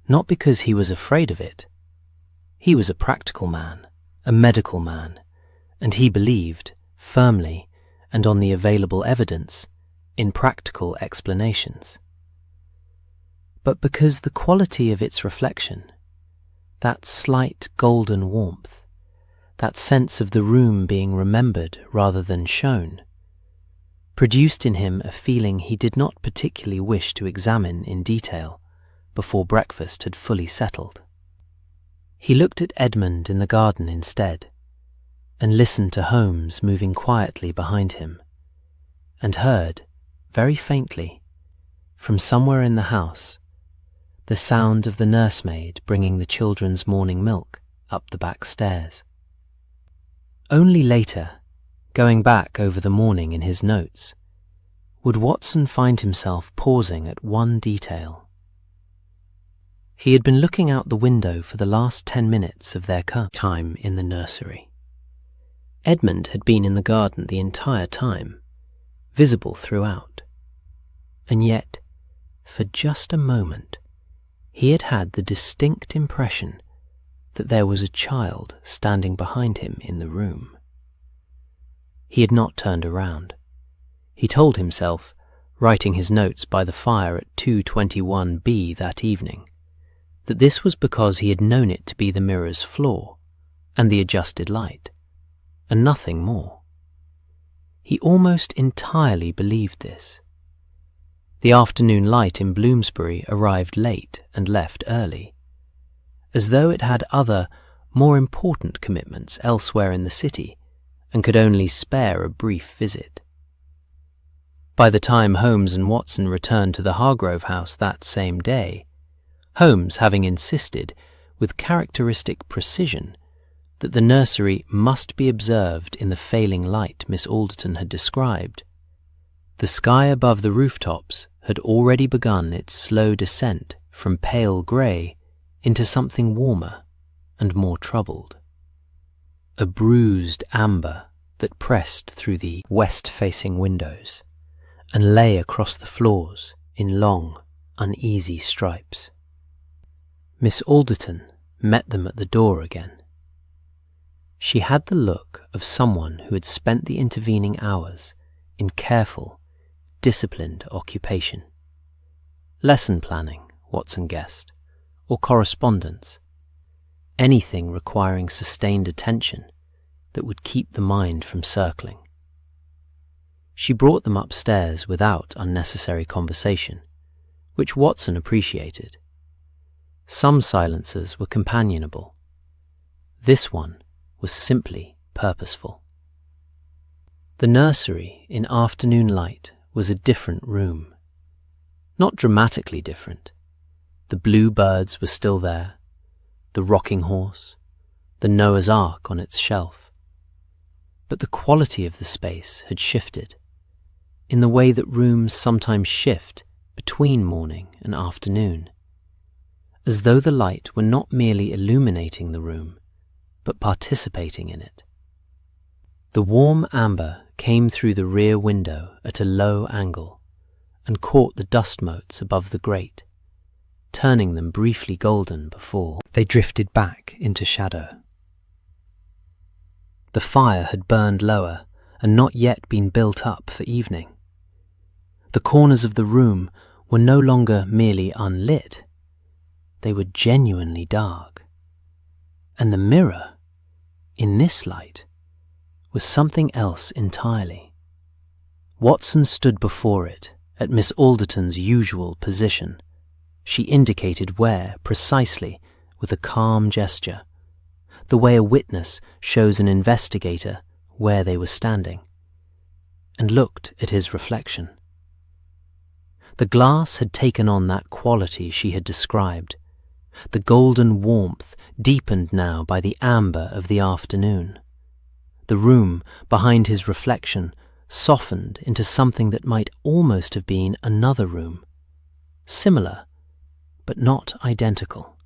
not because he was afraid of it. He was a practical man, a medical man, and he believed, firmly and on the available evidence, in practical explanations. But because the quality of its reflection, that slight golden warmth, that sense of the room being remembered rather than shown, produced in him a feeling he did not particularly wish to examine in detail before breakfast had fully settled. He looked at Edmund in the garden instead, and listened to Holmes moving quietly behind him, and heard, very faintly, from somewhere in the house, the sound of the nursemaid bringing the children's morning milk up the back stairs. Only later, going back over the morning in his notes, would Watson find himself pausing at one detail. He had been looking out the window for the last 10 minutes of their time in the nursery. Edmund had been in the garden the entire time, visible throughout. And yet, for just a moment, he had had the distinct impression that there was a child standing behind him in the room. He had not turned around. He told himself, writing his notes by the fire at 221B that evening, that this was because he had known it to be the mirror's flaw and the adjusted light, and nothing more. He almost entirely believed this. The afternoon light in Bloomsbury arrived late and left early, as though it had other, more important commitments elsewhere in the city and could only spare a brief visit. By the time Holmes and Watson returned to the Hargrove house that same day, Holmes having insisted, with characteristic precision, that the nursery must be observed in the failing light Miss Alderton had described, the sky above the rooftops had already begun its slow descent from pale grey into something warmer and more troubled. A bruised amber that pressed through the west-facing windows and lay across the floors in long, uneasy stripes. Miss Alderton met them at the door again. She had the look of someone who had spent the intervening hours in careful, disciplined occupation. Lesson planning, Watson guessed, or correspondence. Anything requiring sustained attention that would keep the mind from circling. She brought them upstairs without unnecessary conversation, which Watson appreciated. Some silences were companionable. This one was simply purposeful. The nursery in afternoon light was a different room. Not dramatically different. The blue birds were still there, the rocking horse, the Noah's Ark on its shelf. But the quality of the space had shifted, in the way that rooms sometimes shift between morning and afternoon, as though the light were not merely illuminating the room, but participating in it. The warm amber came through the rear window at a low angle and caught the dust motes above the grate, turning them briefly golden before they drifted back into shadow. The fire had burned lower and not yet been built up for evening. The corners of the room were no longer merely unlit. They were genuinely dark. And the mirror, in this light, was something else entirely. Watson stood before it at Miss Alderton's usual position. She indicated where, precisely, with a calm gesture, the way a witness shows an investigator where they were standing, and looked at his reflection. The glass had taken on that quality she had described, the golden warmth deepened now by the amber of the afternoon. The room behind his reflection softened into something that might almost have been another room, similar, but not identical,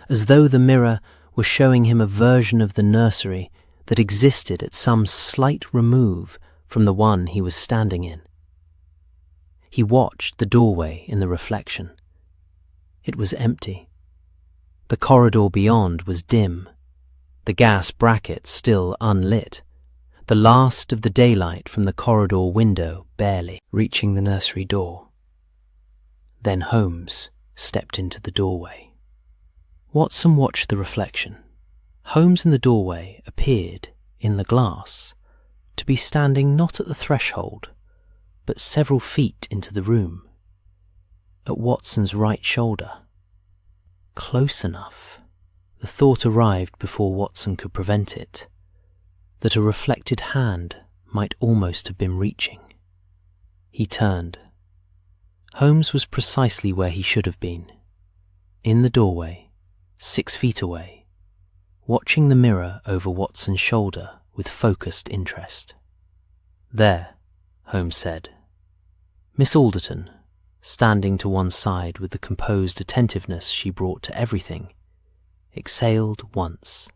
as though the mirror were showing him a version of the nursery that existed at some slight remove from the one he was standing in. He watched the doorway in the reflection. It was empty. The corridor beyond was dim, the gas bracket still unlit, the last of the daylight from the corridor window barely reaching the nursery door. Then Holmes stepped into the doorway. Watson watched the reflection. Holmes in the doorway appeared, in the glass, to be standing not at the threshold, but several feet into the room, at Watson's right shoulder. Close enough, the thought arrived before Watson could prevent it, that a reflected hand might almost have been reaching. He turned. Holmes was precisely where he should have been, in the doorway, 6 feet away, watching the mirror over Watson's shoulder with focused interest. "There," Holmes said. Miss Alderton, standing to one side with the composed attentiveness she brought to everything, exhaled once.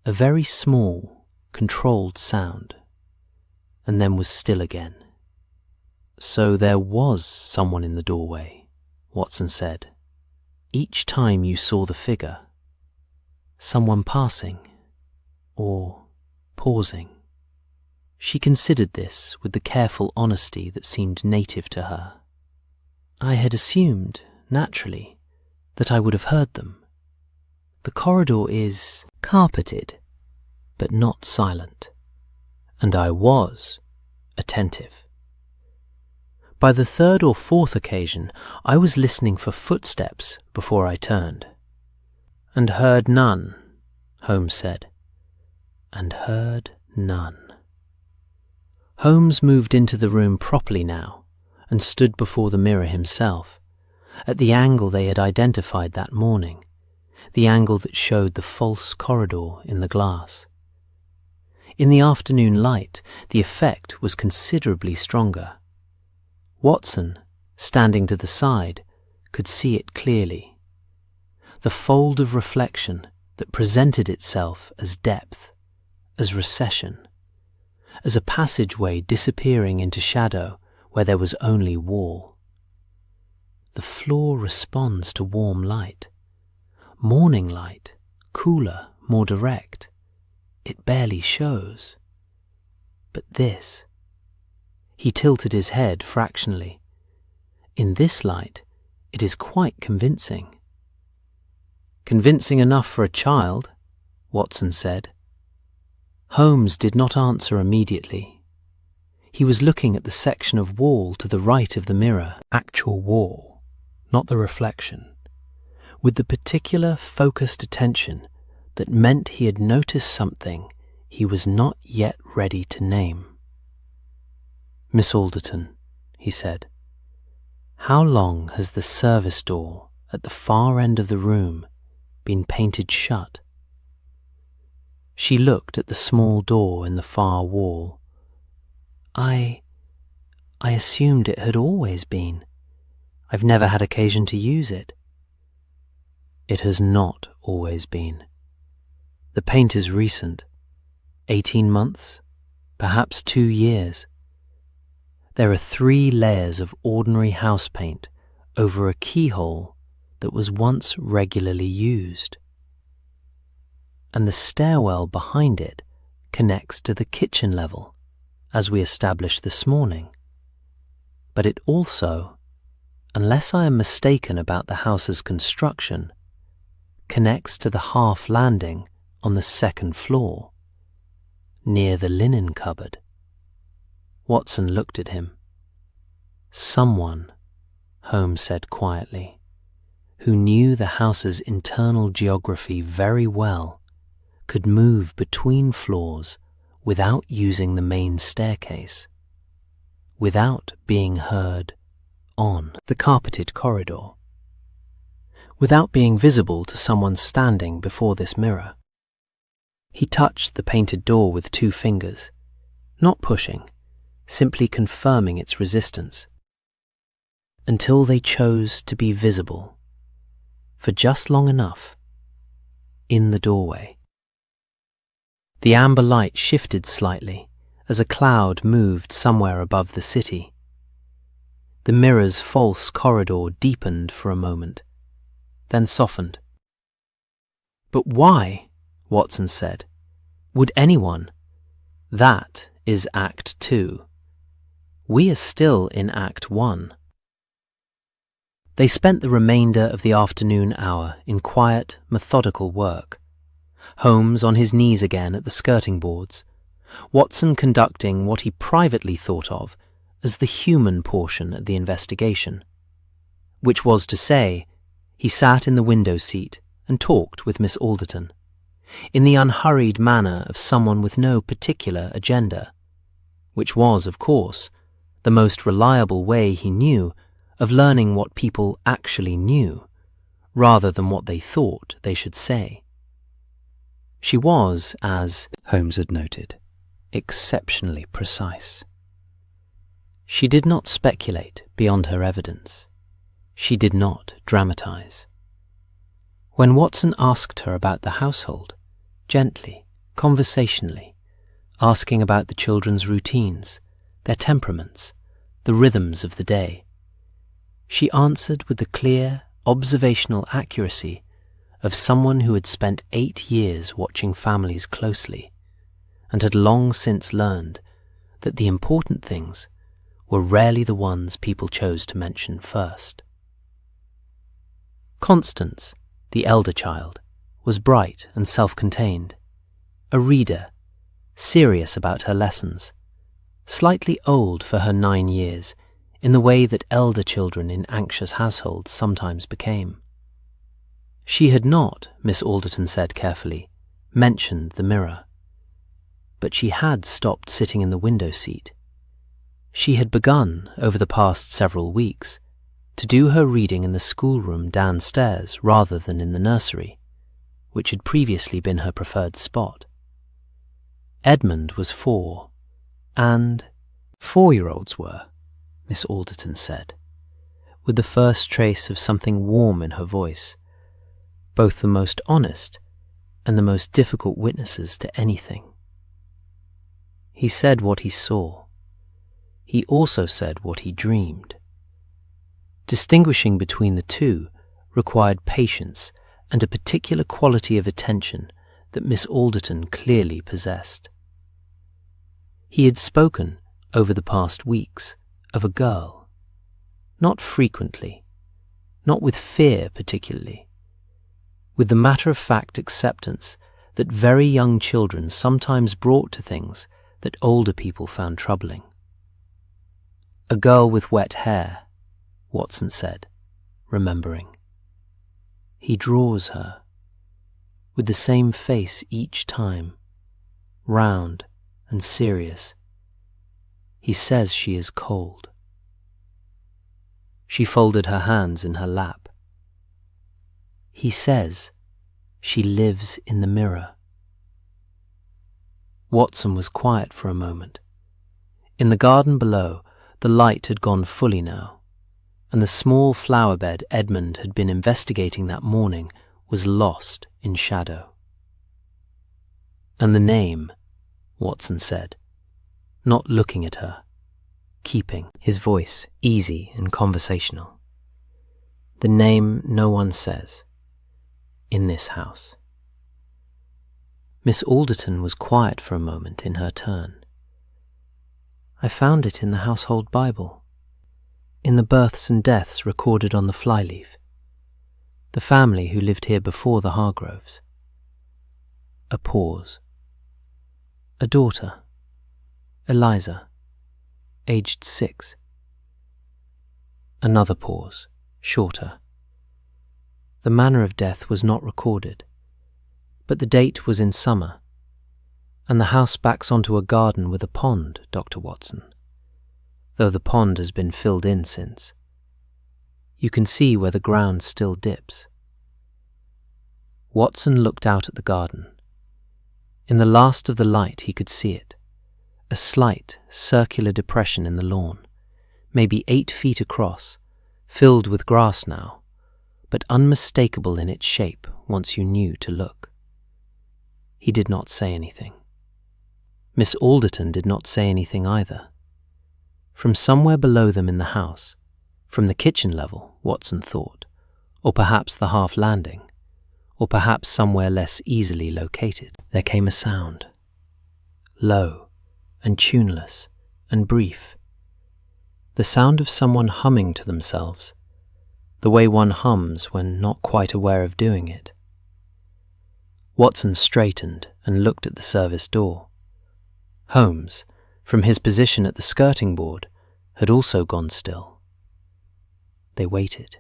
A very small, controlled sound, and then was still again. "So there was someone in the doorway," Watson said. "Each time you saw the figure, someone passing, or pausing." She considered this with the careful honesty that seemed native to her. "I had assumed, naturally, that I would have heard them. The corridor is carpeted, but not silent, and I was attentive. By the 3rd or 4th occasion, I was listening for footsteps before I turned." "And heard none," Holmes said. "And heard none." Holmes moved into the room properly now and stood before the mirror himself, at the angle they had identified that morning, the angle that showed the false corridor in the glass. In the afternoon light, the effect was considerably stronger. Watson, standing to the side, could see it clearly. The fold of reflection that presented itself as depth, as recession, as a passageway disappearing into shadow where there was only wall. The floor responds to warm light. Morning light, cooler, more direct. It barely shows. But this... He tilted his head fractionally. "In this light, it is quite convincing." "Convincing enough for a child," Watson said. Holmes did not answer immediately. He was looking at the section of wall to the right of the mirror, actual wall, not the reflection, with the particular focused attention that meant he had noticed something he was not yet ready to name. "Miss Alderton," he said, "how long has the service door at the far end of the room been painted shut?" She looked at the small door in the far wall. I assumed it had always been. I've never had occasion to use it." "It has not always been. The paint is recent, 18 months, perhaps 2 years. There are 3 layers of ordinary house paint over a keyhole that was once regularly used. And the stairwell behind it connects to the kitchen level, as we established this morning. but it also, unless I am mistaken about the house's construction, connects to the half landing on the second floor, near the linen cupboard. Watson looked at him. Someone, Holmes said quietly, who knew the house's internal geography very well, could move between floors without using the main staircase, without being heard on the carpeted corridor, without being visible to someone standing before this mirror. He touched the painted door with 2 fingers, not pushing, simply confirming its resistance, until they chose to be visible, for just long enough, in the doorway. The amber light shifted slightly as a cloud moved somewhere above the city. The mirror's false corridor deepened for a moment, then softened. "But why," Watson said, "would anyone? That is Act 2. We are still in Act 1. They spent the remainder of the afternoon hour in quiet, methodical work. Holmes on his knees again at the skirting boards, Watson conducting what he privately thought of as the human portion of the investigation, which was to say, he sat in the window seat and talked with Miss Alderton, in the unhurried manner of someone with no particular agenda, which was, of course, the most reliable way he knew of learning what people actually knew, rather than what they thought they should say. She was, as Holmes had noted, exceptionally precise. She did not speculate beyond her evidence. She did not dramatize. When Watson asked her about the household, gently, conversationally, asking about the children's routines, their temperaments, the rhythms of the day, she answered with the clear, observational accuracy of someone who had spent 8 years watching families closely and had long since learned that the important things were rarely the ones people chose to mention first. Constance, the elder child, was bright and self-contained, a reader, serious about her lessons, slightly old for her 9 years in the way that elder children in anxious households sometimes became. She had not, Miss Alderton said carefully, mentioned the mirror, but she had stopped sitting in the window seat. She had begun, over the past several weeks, to do her reading in the schoolroom downstairs rather than in the nursery, which had previously been her preferred spot. Edmund was 4, and 4-year-olds were, Miss Alderton said, with the first trace of something warm in her voice, both the most honest and the most difficult witnesses to anything. He said what he saw. He also said what he dreamed. Distinguishing between the two required patience and a particular quality of attention that Miss Alderton clearly possessed. He had spoken, over the past weeks, of a girl, not frequently, not with fear particularly, with the matter-of-fact acceptance that very young children sometimes brought to things that older people found troubling. A girl with wet hair, Watson said, remembering. He draws her, with the same face each time, round and serious. He says she is cold. She folded her hands in her lap. He says she lives in the mirror. Watson was quiet for a moment. In the garden below, the light had gone fully now, and the small flower bed Edmund had been investigating that morning was lost in shadow. "And the name," Watson said, not looking at her, keeping his voice easy and conversational. "The name no one says, in this house." Miss Alderton was quiet for a moment in her turn. "I found it in the household Bible." in the births and deaths recorded on the flyleaf. The family who lived here before the Hargroves. A pause. A daughter, Eliza, aged 6. Another pause, shorter. The manner of death was not recorded, but the date was in summer, and the house backs onto a garden with a pond, Dr. Watson, though the pond has been filled in since. You can see where the ground still dips. Watson looked out at the garden. In the last of the light he could see it, a slight circular depression in the lawn, maybe 8 feet across, filled with grass now, but unmistakable in its shape once you knew to look. He did not say anything. Miss Alderton did not say anything either. From somewhere below them in the house, from the kitchen level, Watson thought, or perhaps the half landing, or perhaps somewhere less easily located, there came a sound, low and tuneless and brief, the sound of someone humming to themselves, the way one hums when not quite aware of doing it. Watson straightened and looked at the service door. Holmes, from his position at the skirting board, had also gone still. They waited.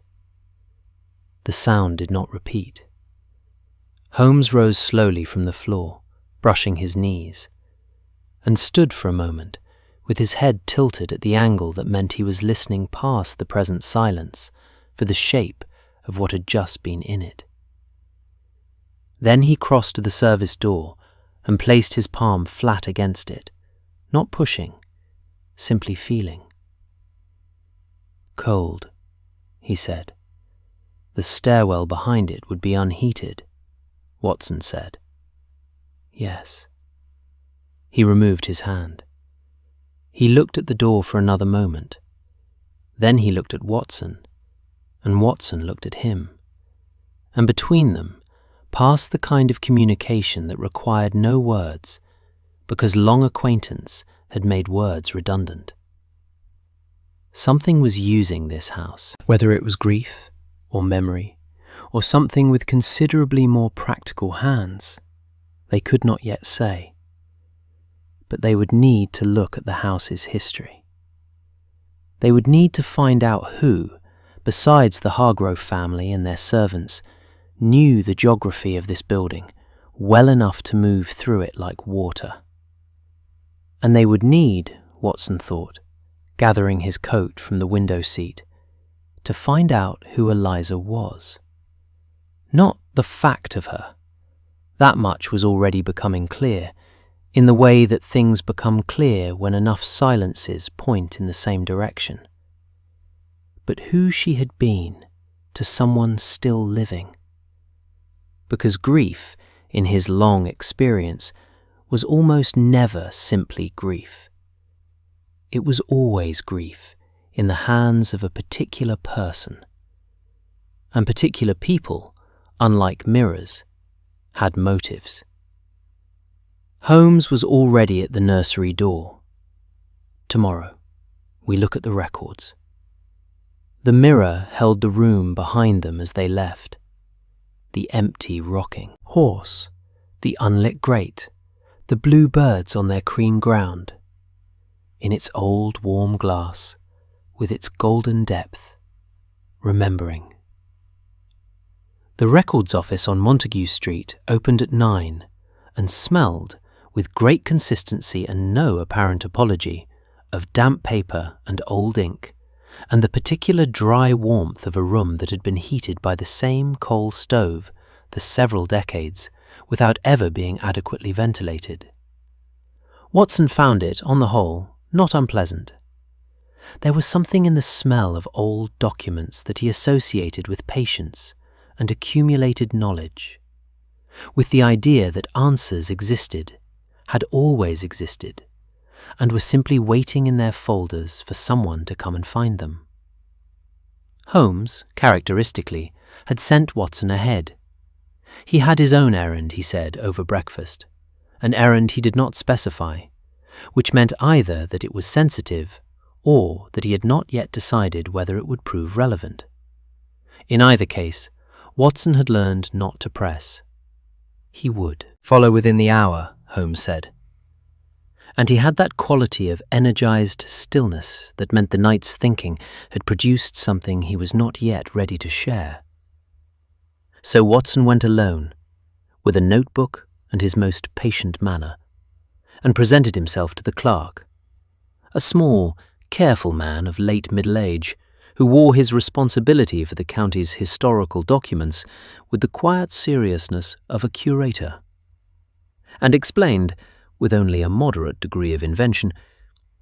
The sound did not repeat. Holmes rose slowly from the floor, brushing his knees, and stood for a moment with his head tilted at the angle that meant he was listening past the present silence for the shape of what had just been in it. Then he crossed to the service door and placed his palm flat against it, not pushing, simply feeling. Cold, he said. The stairwell behind it would be unheated, Watson said. Yes. He removed his hand. He looked at the door for another moment. Then he looked at Watson, and Watson looked at him. And between them passed the kind of communication that required no words, because long acquaintance had made words redundant. Something was using this house, whether it was grief or memory, or something with considerably more practical hands, they could not yet say. But they would need to look at the house's history. They would need to find out who, besides the Hargrove family and their servants, knew the geography of this building well enough to move through it like water. And they would need, Watson thought, gathering his coat from the window seat, to find out who Eliza was. Not the fact of her. That much was already becoming clear, in the way that things become clear when enough silences point in the same direction. But who she had been to someone still living. Because grief, in his long experience, was almost never simply grief. It was always grief in the hands of a particular person. And particular people, unlike mirrors, had motives. Holmes was already at the nursery door. Tomorrow, we look at the records. The mirror held the room behind them as they left. The empty rocking horse, the unlit grate, the blue birds on their cream ground. In its old warm glass, with its golden depth, remembering. The records office on Montague Street opened at 9 and smelled, with great consistency and no apparent apology, of damp paper and old ink, and the particular dry warmth of a room that had been heated by the same coal stove for several decades without ever being adequately ventilated. Watson found it, on the whole, not unpleasant. There was something in the smell of old documents that he associated with patience and accumulated knowledge, with the idea that answers existed, had always existed, and were simply waiting in their folders for someone to come and find them. Holmes, characteristically, had sent Watson ahead. He had his own errand, he said, over breakfast, an errand he did not specify, which meant either that it was sensitive or that he had not yet decided whether it would prove relevant. In either case, Watson had learned not to press. He would follow within the hour, Holmes said. And he had that quality of energized stillness that meant the night's thinking had produced something he was not yet ready to share. So Watson went alone, with a notebook and his most patient manner, and presented himself to the clerk, a small, careful man of late middle age, who wore his responsibility for the county's historical documents with the quiet seriousness of a curator, and explained, with only a moderate degree of invention,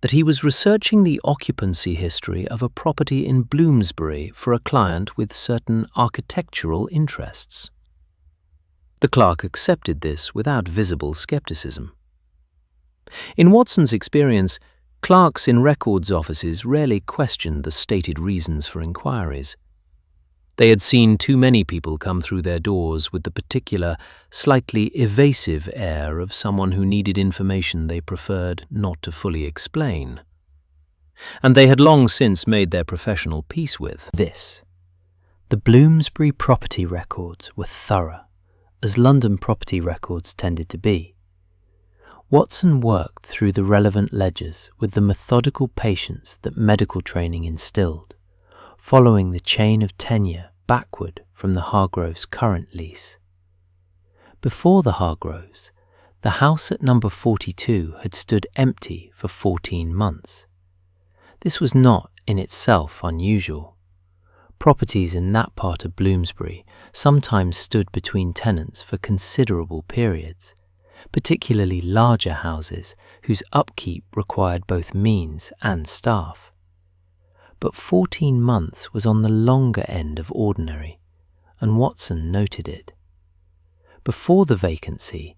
that he was researching the occupancy history of a property in Bloomsbury for a client with certain architectural interests. The clerk accepted this without visible skepticism. In Watson's experience, clerks in records offices rarely questioned the stated reasons for inquiries. They had seen too many people come through their doors with the particular, slightly evasive air of someone who needed information they preferred not to fully explain. And they had long since made their professional peace with this. The Bloomsbury property records were thorough, as London property records tended to be. Watson worked through the relevant ledgers with the methodical patience that medical training instilled, following the chain of tenure backward from the Hargroves' current lease. Before the Hargroves, the house at number 42 had stood empty for 14 months. This was not in itself unusual. Properties in that part of Bloomsbury sometimes stood between tenants for considerable periods, particularly larger houses whose upkeep required both means and staff. But 14 months was on the longer end of ordinary, and Watson noted it. Before the vacancy,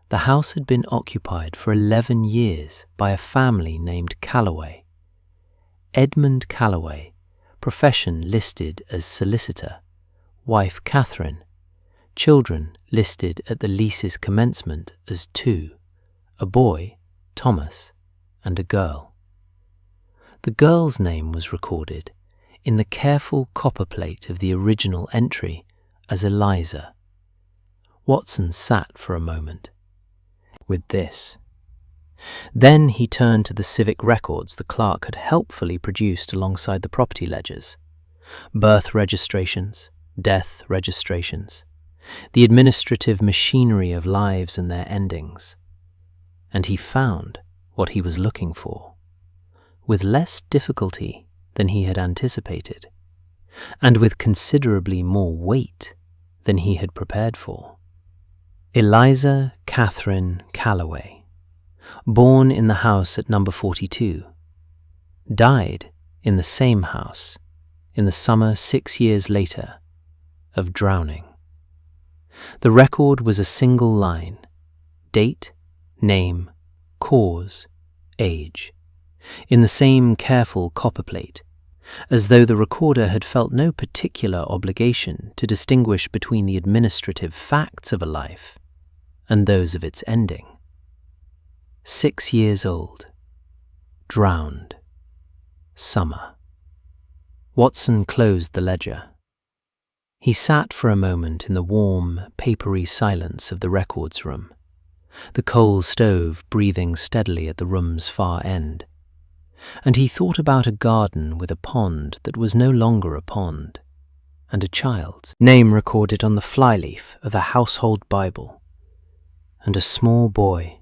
the house had been occupied for 11 years by a family named Calloway. Edmund Calloway, profession listed as solicitor, wife Catherine, children listed at the lease's commencement as 2, a boy, Thomas, and a girl. The girl's name was recorded in the careful copperplate of the original entry as Eliza. Watson sat for a moment with this. Then he turned to the civic records the clerk had helpfully produced alongside the property ledgers: birth registrations, death registrations, the administrative machinery of lives and their endings. And he found what he was looking for, with less difficulty than he had anticipated, and with considerably more weight than he had prepared for. Eliza Catherine Calloway, born in the house at number 42, died in the same house in the summer 6 years later of drowning. The record was a single line: date, name, cause, age, in the same careful copperplate, as though the recorder had felt no particular obligation to distinguish between the administrative facts of a life and those of its ending. 6 years old, drowned, summer. Watson closed the ledger. He sat for a moment in the warm, papery silence of the records room, the coal stove breathing steadily at the room's far end, and he thought about a garden with a pond that was no longer a pond, and a child's name recorded on the flyleaf of a household Bible, and a small boy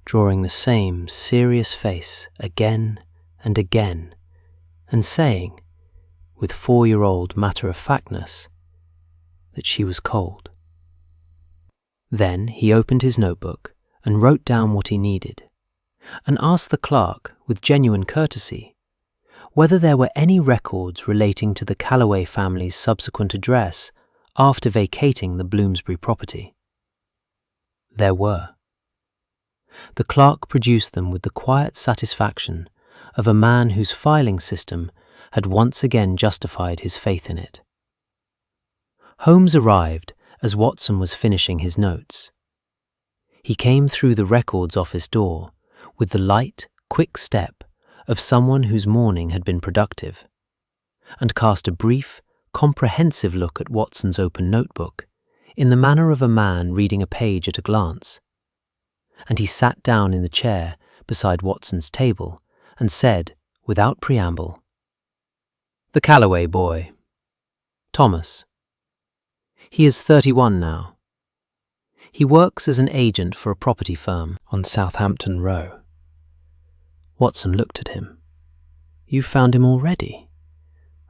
drawing the same serious face again and again, and saying, with 4-year-old matter-of-factness, that she was cold. Then he opened his notebook and wrote down what he needed, and asked the clerk, with genuine courtesy, whether there were any records relating to the Calloway family's subsequent address after vacating the Bloomsbury property. There were. The clerk produced them with the quiet satisfaction of a man whose filing system had once again justified his faith in it. Holmes arrived as Watson was finishing his notes. He came through the records office door with the light, quick step of someone whose morning had been productive, and cast a brief, comprehensive look at Watson's open notebook in the manner of a man reading a page at a glance. And he sat down in the chair beside Watson's table and said, without preamble, "The Calloway boy. Thomas. He is 31 now. He works as an agent for a property firm on Southampton Row." Watson looked at him. "You found him already?"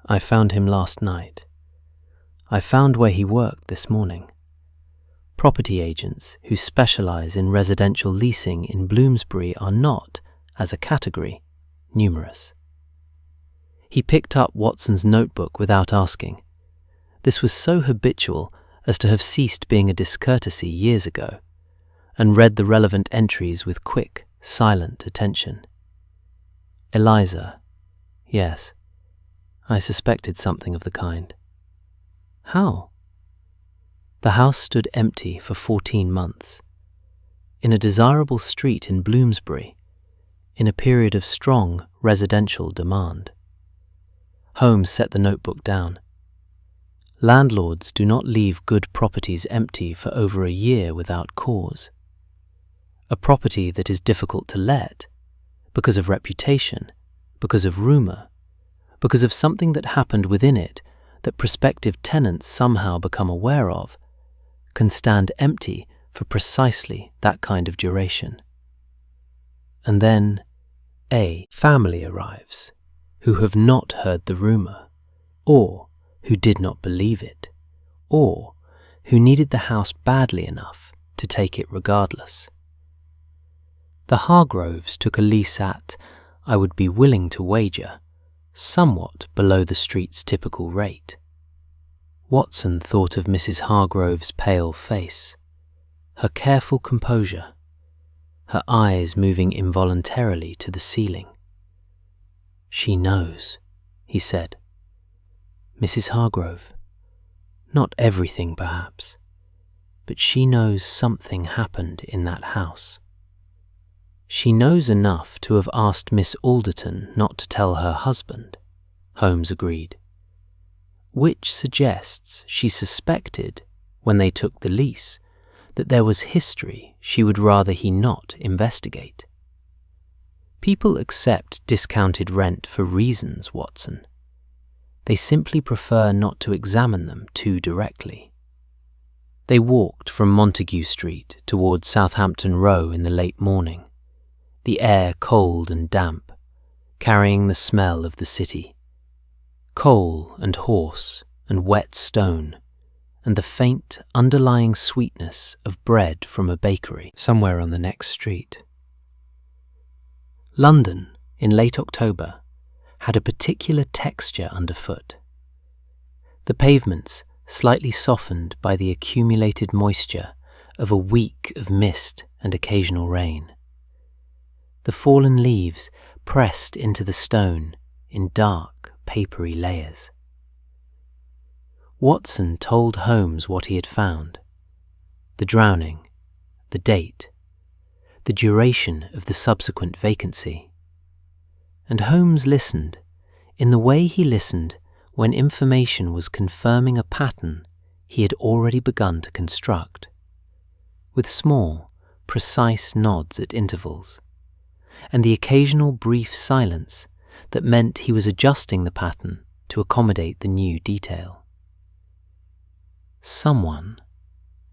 "I found him last night. I found where he worked this morning. Property agents who specialize in residential leasing in Bloomsbury are not, as a category, numerous." He picked up Watson's notebook without asking. This was so habitual as to have ceased being a discourtesy years ago, and read the relevant entries with quick, silent attention. "Eliza. Yes. I suspected something of the kind." "How?" "The house stood empty for 14 months. In a desirable street in Bloomsbury, in a period of strong residential demand." Holmes set the notebook down. "Landlords do not leave good properties empty for over a year without cause. A property that is difficult to let, because of reputation, because of rumour, because of something that happened within it that prospective tenants somehow become aware of, can stand empty for precisely that kind of duration. And then a family arrives who have not heard the rumour, or who did not believe it, or who needed the house badly enough to take it regardless. The Hargroves took a lease at, I would be willing to wager, somewhat below the street's typical rate." Watson thought of Mrs. Hargrove's pale face, her careful composure, her eyes moving involuntarily to the ceiling. "She knows," he said. "Mrs. Hargrove. Not everything, perhaps, but she knows something happened in that house. She knows enough to have asked Miss Alderton not to tell her husband," Holmes agreed, "which suggests she suspected, when they took the lease, that there was history she would rather he not investigate. People accept discounted rent for reasons, Watson. They simply prefer not to examine them too directly." They walked from Montague Street towards Southampton Row in the late morning, the air cold and damp, carrying the smell of the city. Coal and horse and wet stone, and the faint underlying sweetness of bread from a bakery somewhere on the next street. London, in late October, had a particular texture underfoot. The pavements slightly softened by the accumulated moisture of a week of mist and occasional rain. The fallen leaves pressed into the stone in dark, papery layers. Watson told Holmes what he had found: the drowning, the date, the duration of the subsequent vacancy. And Holmes listened in the way he listened when information was confirming a pattern he had already begun to construct, with small, precise nods at intervals, and the occasional brief silence that meant he was adjusting the pattern to accommodate the new detail. "Someone,"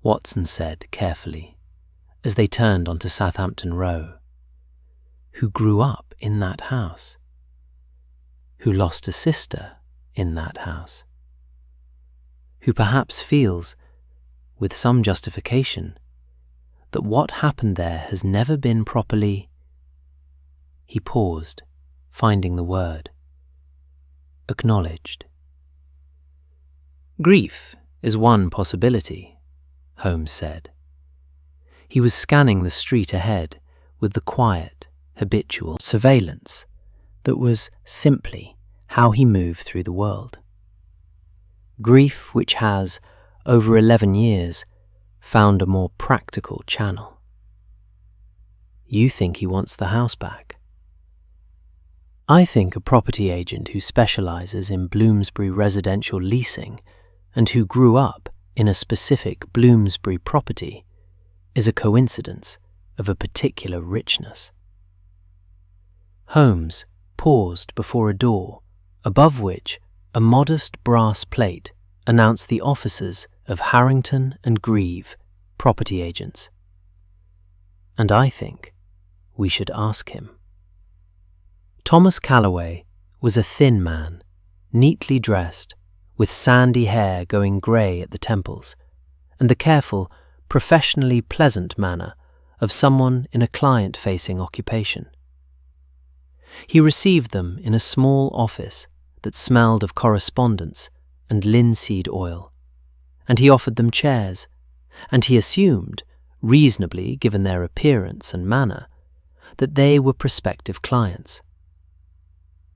Watson said carefully, as they turned onto Southampton Row, "who grew up in that house, who lost a sister in that house, who perhaps feels, with some justification, that what happened there has never been properly—" He paused, finding the word. "Acknowledged." "Grief is one possibility," Holmes said. He was scanning the street ahead with the quiet, habitual surveillance that was simply how he moved through the world. Grief which has, over 11 years, found a more practical channel. "You think he wants the house back?" I think a property agent who specializes in Bloomsbury residential leasing and who grew up in a specific Bloomsbury property is a coincidence of a particular richness. Holmes paused before a door, above which a modest brass plate announced the offices of Harrington and Grieve, property agents. And I think we should ask him. Thomas Calloway was a thin man, neatly dressed, with sandy hair going grey at the temples, and the careful, professionally pleasant manner of someone in a client-facing occupation. He received them in a small office that smelled of correspondence and linseed oil, and he offered them chairs, and he assumed, reasonably given their appearance and manner, that they were prospective clients.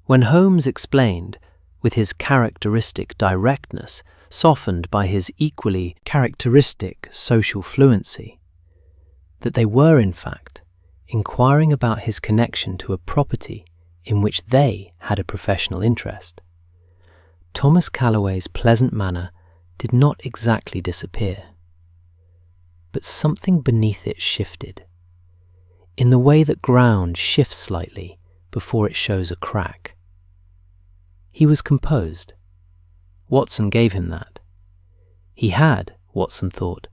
When Holmes explained, with his characteristic directness softened by his equally characteristic social fluency, that they were in fact inquiring about his connection to a property in which they had a professional interest, Thomas Calloway's pleasant manner did not exactly disappear, but something beneath it shifted, in the way that ground shifts slightly before it shows a crack. He was composed. Watson gave him that. He had, Watson thought,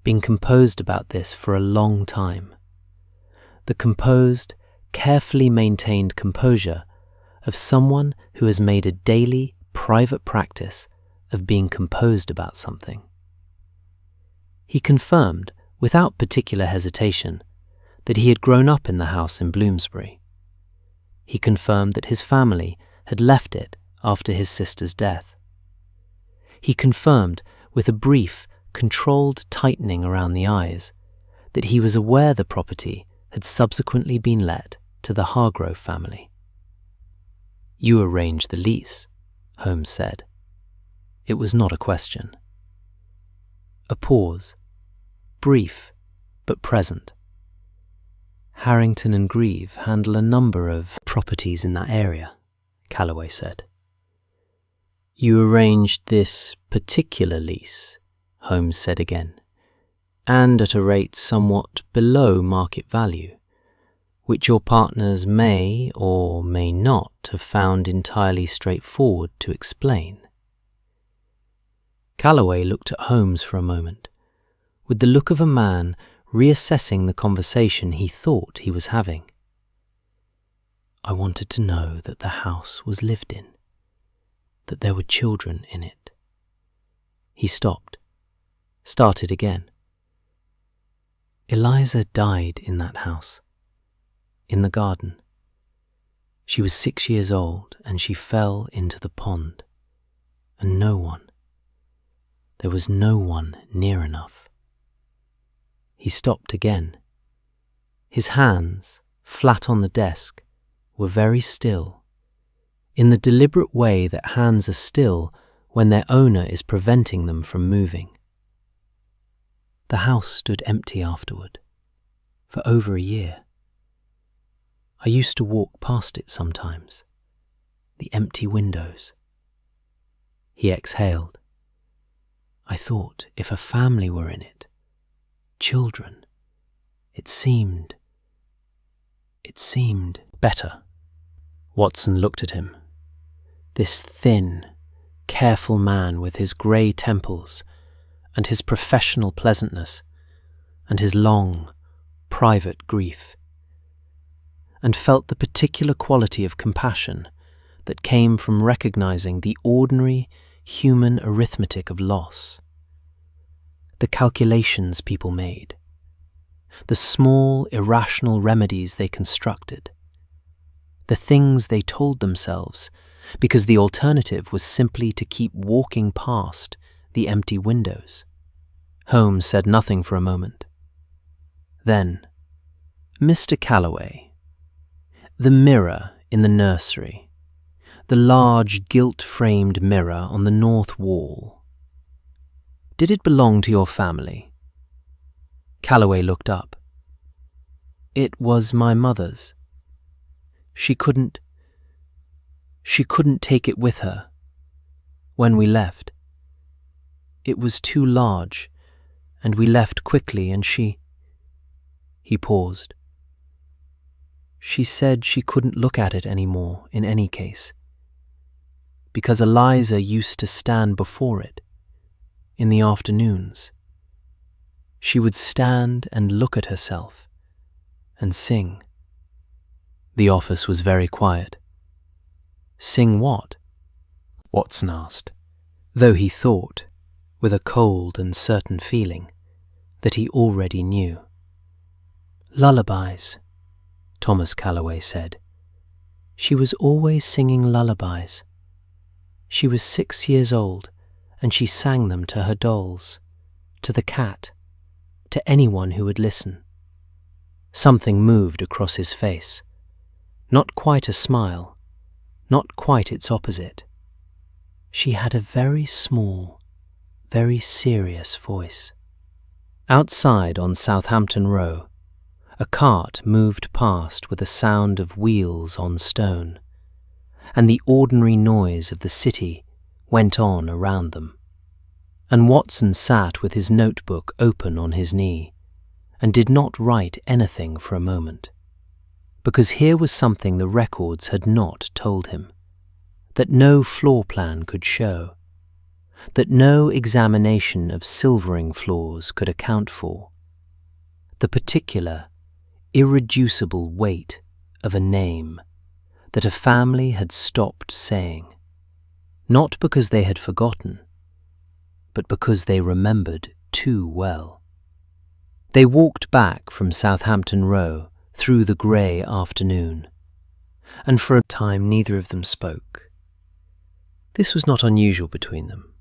been composed about this for a long time. The composed, carefully maintained composure of someone who has made a daily, private practice of being composed about something. He confirmed, without particular hesitation, that he had grown up in the house in Bloomsbury. He confirmed that his family had left it after his sister's death. He confirmed, with a brief, controlled tightening around the eyes, that he was aware the property had subsequently been let to the Hargrove family. "You arranged the lease," Holmes said. It was not a question. A pause, brief but present. "Harrington and Grieve handle a number of properties in that area," Calloway said. "You arranged this particular lease," Holmes said again, "and at a rate somewhat below market value, which your partners may or may not have found entirely straightforward to explain." Calloway looked at Holmes for a moment, with the look of a man reassessing the conversation he thought he was having. "I wanted to know that the house was lived in, that there were children in it." He stopped, started again. "Eliza died in that house, in the garden. She was 6 years old and she fell into the pond, and there was no one near enough." He stopped again. His hands, flat on the desk, were very still, in the deliberate way that hands are still when their owner is preventing them from moving. The house stood empty afterward, for over a year. I used to walk past it sometimes, the empty windows. He exhaled. I thought if a family were in it, children, it seemed better. Watson looked at him. This thin, careful man with his grey temples and his professional pleasantness and his long, private grief, and felt the particular quality of compassion that came from recognizing the ordinary human arithmetic of loss, the calculations people made, the small irrational remedies they constructed, the things they told themselves because the alternative was simply to keep walking past the empty windows. Holmes said nothing for a moment. Then, "Mr. Calloway, the mirror in the nursery, the large gilt-framed mirror on the north wall, did it belong to your family?" Calloway looked up. "It was my mother's. She couldn't She couldn't take it with her. When we left, it was too large, and we left quickly, and she—" He paused. "She said she couldn't look at it anymore in any case, because Eliza used to stand before it in the afternoons. She would stand and look at herself and sing." The office was very quiet. "Sing what?" Watson asked, though he thought, with a cold and certain feeling, that he already knew. "Lullabies," Thomas Calloway said. "She was always singing lullabies. She was 6 years old, and she sang them to her dolls, to the cat, to anyone who would listen." Something moved across his face. Not quite a smile, not quite its opposite. She had a very small, very serious voice. Outside on Southampton Row, a cart moved past with a sound of wheels on stone, and the ordinary noise of the city went on around them. And Watson sat with his notebook open on his knee, and did not write anything for a moment, because here was something the records had not told him, that no floor plan could show, that no examination of silvering floors could account for: the particular, irreducible weight of a name that a family had stopped saying, not because they had forgotten, but because they remembered too well. They walked back from Southampton Row through the grey afternoon, and for a time neither of them spoke. This was not unusual between them.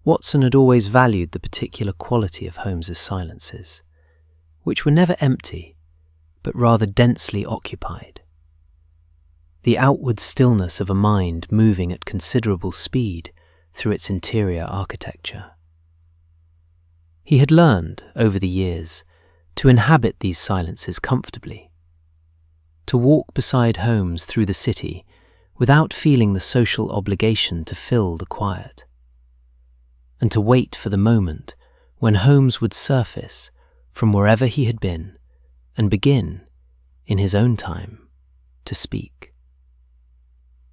Watson had always valued the particular quality of Holmes's silences, which were never empty, but rather densely occupied. The outward stillness of a mind moving at considerable speed through its interior architecture. He had learned, over the years, to inhabit these silences comfortably, to walk beside Holmes through the city without feeling the social obligation to fill the quiet, and to wait for the moment when Holmes would surface from wherever he had been and begin, in his own time, to speak.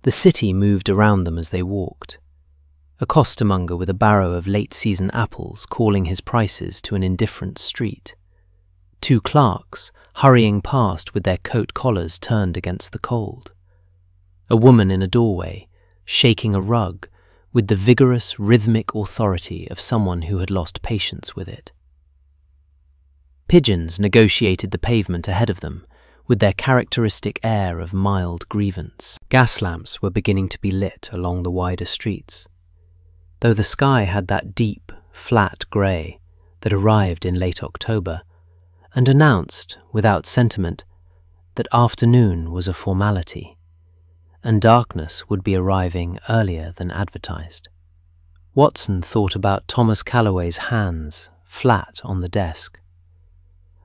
The city moved around them as they walked, a costermonger with a barrow of late-season apples calling his prices to an indifferent street, 2 clerks hurrying past with their coat collars turned against the cold, a woman in a doorway shaking a rug with the vigorous, rhythmic authority of someone who had lost patience with it. Pigeons negotiated the pavement ahead of them with their characteristic air of mild grievance. Gas lamps were beginning to be lit along the wider streets, though the sky had that deep, flat grey that arrived in late October and announced, without sentiment, that afternoon was a formality, and darkness would be arriving earlier than advertised. Watson thought about Thomas Calloway's hands flat on the desk,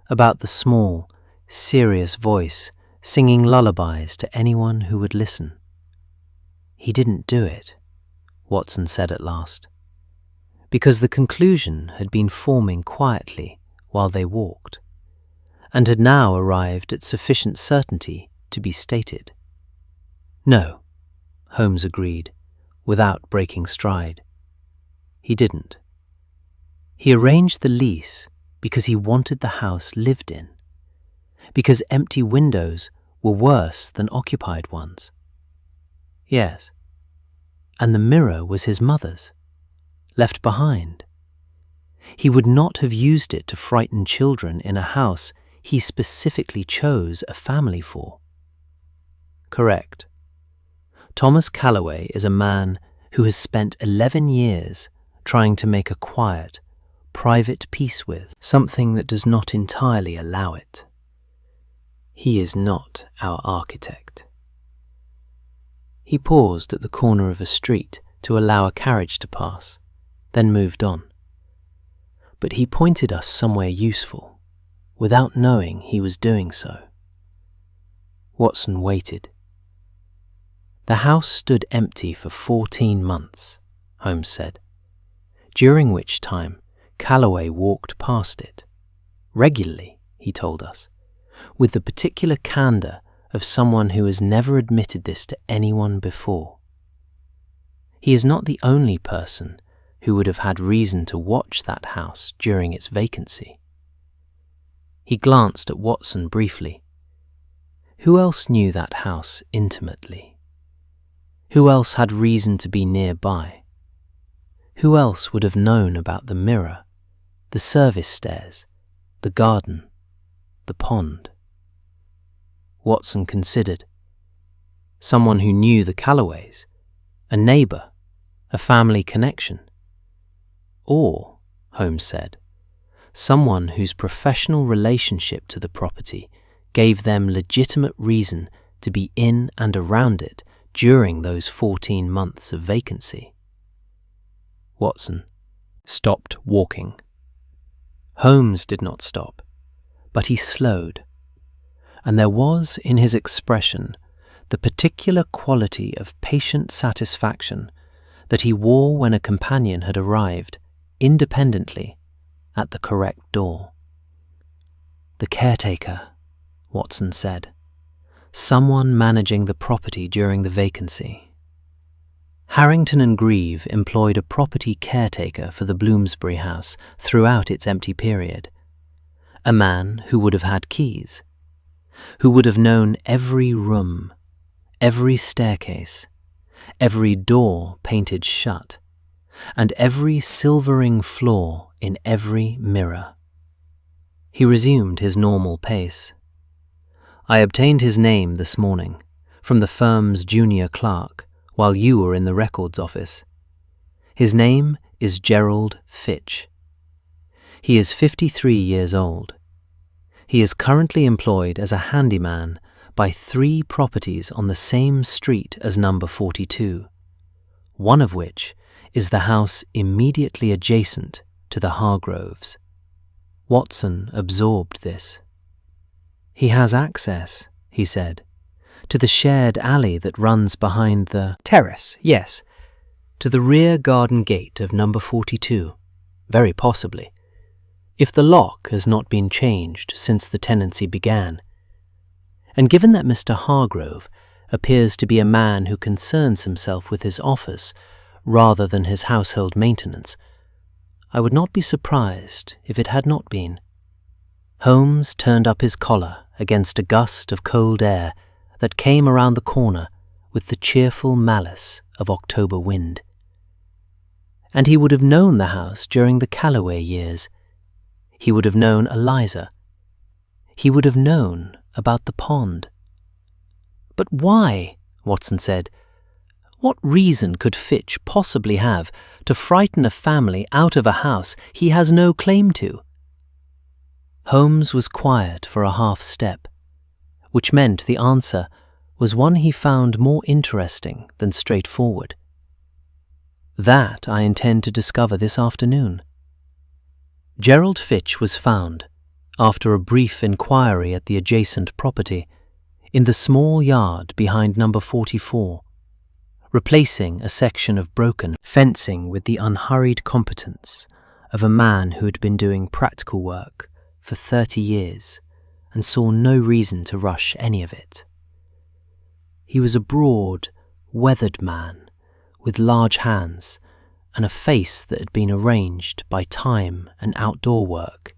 about the small, serious voice singing lullabies to anyone who would listen. He didn't do it, Watson said at last, because the conclusion had been forming quietly while they walked, and had now arrived at sufficient certainty to be stated. No, Holmes agreed, without breaking stride. He didn't. He arranged the lease because he wanted the house lived in, because empty windows were worse than occupied ones. Yes, and the mirror was his mother's, left behind. He would not have used it to frighten children in a house he specifically chose a family for. Correct. Thomas Calloway is a man who has spent 11 years trying to make a quiet, private peace with something that does not entirely allow it. He is not our architect. He paused at the corner of a street to allow a carriage to pass, then moved on. But he pointed us somewhere useful, without knowing he was doing so. Watson waited. The house stood empty for 14 months, Holmes said, during which time Calloway walked past it. Regularly, he told us, with the particular candour of someone who has never admitted this to anyone before. He is not the only person who would have had reason to watch that house during its vacancy. He glanced at Watson briefly. Who else knew that house intimately? Who else had reason to be nearby? Who else would have known about the mirror, the service stairs, the garden, the pond? Watson considered. Someone who knew the Calloways, a neighbour, a family connection. Or, Holmes said, someone whose professional relationship to the property gave them legitimate reason to be in and around it during those 14 months of vacancy. Watson stopped walking. Holmes did not stop, but he slowed, and there was in his expression the particular quality of patient satisfaction that he wore when a companion had arrived independently at the correct door. The caretaker, Watson said. Someone managing the property during the vacancy. Harrington and Grieve employed a property caretaker for the Bloomsbury house throughout its empty period. A man who would have had keys, who would have known every room, every staircase, every door painted shut, and every silvering flaw in every mirror. He resumed his normal pace. I obtained his name this morning from the firm's junior clerk while you were in the records office. His name is Gerald Fitch. He is 53 years old. He is currently employed as a handyman by 3 properties on the same street as number 42, one of which is the house immediately adjacent to the Hargroves. Watson absorbed this. He has access, he said, to the shared alley that runs behind the terrace, yes, to the rear garden gate of number 42, very possibly, if the lock has not been changed since the tenancy began. And given that Mr. Hargrove appears to be a man who concerns himself with his office rather than his household maintenance, I would not be surprised if it had not been. Holmes turned up his collar against a gust of cold air that came around the corner with the cheerful malice of October wind. And he would have known the house during the Calloway years. He would have known Eliza. He would have known about the pond. But why? Watson said. What reason could Fitch possibly have to frighten a family out of a house he has no claim to? Holmes was quiet for a half step, which meant the answer was one he found more interesting than straightforward. That I intend to discover this afternoon. Gerald Fitch was found, after a brief inquiry at the adjacent property, in the small yard behind number 44, replacing a section of broken fencing with the unhurried competence of a man who had been doing practical work for 30 years and saw no reason to rush any of it. He was a broad, weathered man with large hands and a face that had been arranged by time and outdoor work